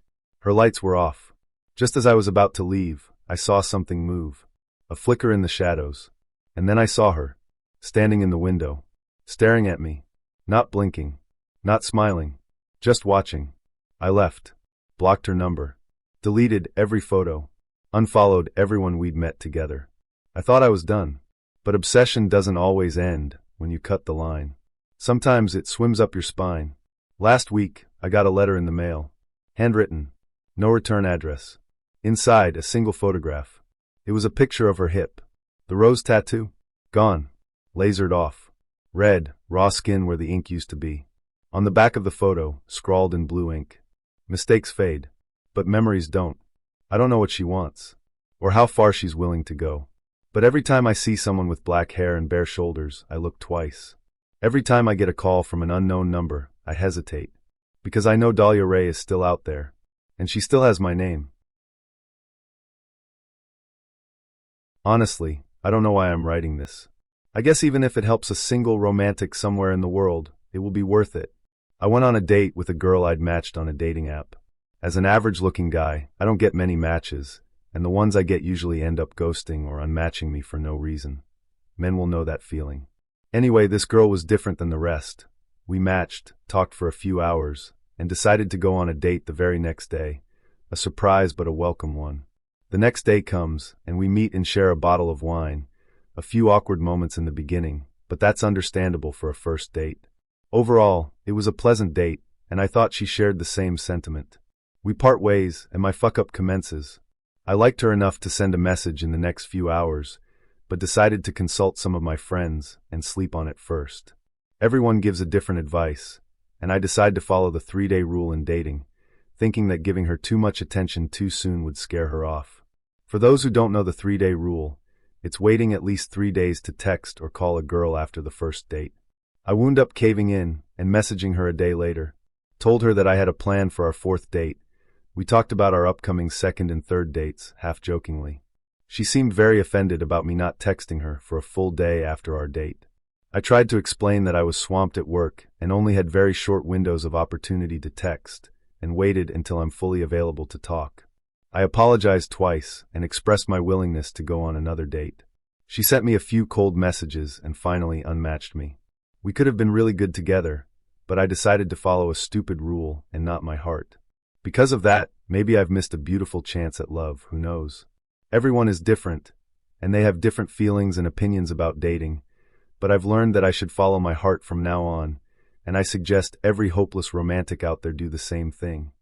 Her lights were off. Just as I was about to leave, I saw something move. A flicker in the shadows. And then I saw her, standing in the window, staring at me, not blinking, not smiling, just watching. I left, blocked her number, deleted every photo, unfollowed everyone we'd met together. I thought I was done. But obsession doesn't always end when you cut the line. Sometimes it swims up your spine. Last week, I got a letter in the mail. Handwritten. No return address. Inside, a single photograph. It was a picture of her hip. The rose tattoo? Gone. Lasered off. Red, raw skin where the ink used to be. On the back of the photo, scrawled in blue ink. Mistakes fade. But memories don't. I don't know what she wants. Or how far she's willing to go. But every time I see someone with black hair and bare shoulders, I look twice. Every time I get a call from an unknown number, I hesitate. Because I know Dahlia Ray is still out there. And she still has my name. Honestly, I don't know why I'm writing this. I guess even if it helps a single romantic somewhere in the world, it will be worth it. I went on a date with a girl I'd matched on a dating app. As an average-looking guy, I don't get many matches, and the ones I get usually end up ghosting or unmatching me for no reason. Men will know that feeling. Anyway, this girl was different than the rest. We matched, talked for a few hours, and decided to go on a date the very next day. A surprise but a welcome one. The next day comes, and we meet and share a bottle of wine. A few awkward moments in the beginning, but that's understandable for a first date. Overall, it was a pleasant date, and I thought she shared the same sentiment. We part ways, and my fuck-up commences. I liked her enough to send a message in the next few hours, but decided to consult some of my friends and sleep on it first. Everyone gives a different advice, and I decide to follow the 3-day rule in dating, thinking that giving her too much attention too soon would scare her off. For those who don't know the 3-day rule, it's waiting at least 3 days to text or call a girl after the first date. I wound up caving in and messaging her a day later. Told her that I had a plan for our 4th date. We talked about our upcoming 2nd and 3rd dates, half-jokingly. She seemed very offended about me not texting her for a full day after our date. I tried to explain that I was swamped at work and only had very short windows of opportunity to text, and waited until I'm fully available to talk. I apologized twice and expressed my willingness to go on another date. She sent me a few cold messages and finally unmatched me. We could have been really good together, but I decided to follow a stupid rule and not my heart. Because of that, maybe I've missed a beautiful chance at love, who knows? Everyone is different, and they have different feelings and opinions about dating, but I've learned that I should follow my heart from now on, and I suggest every hopeless romantic out there do the same thing.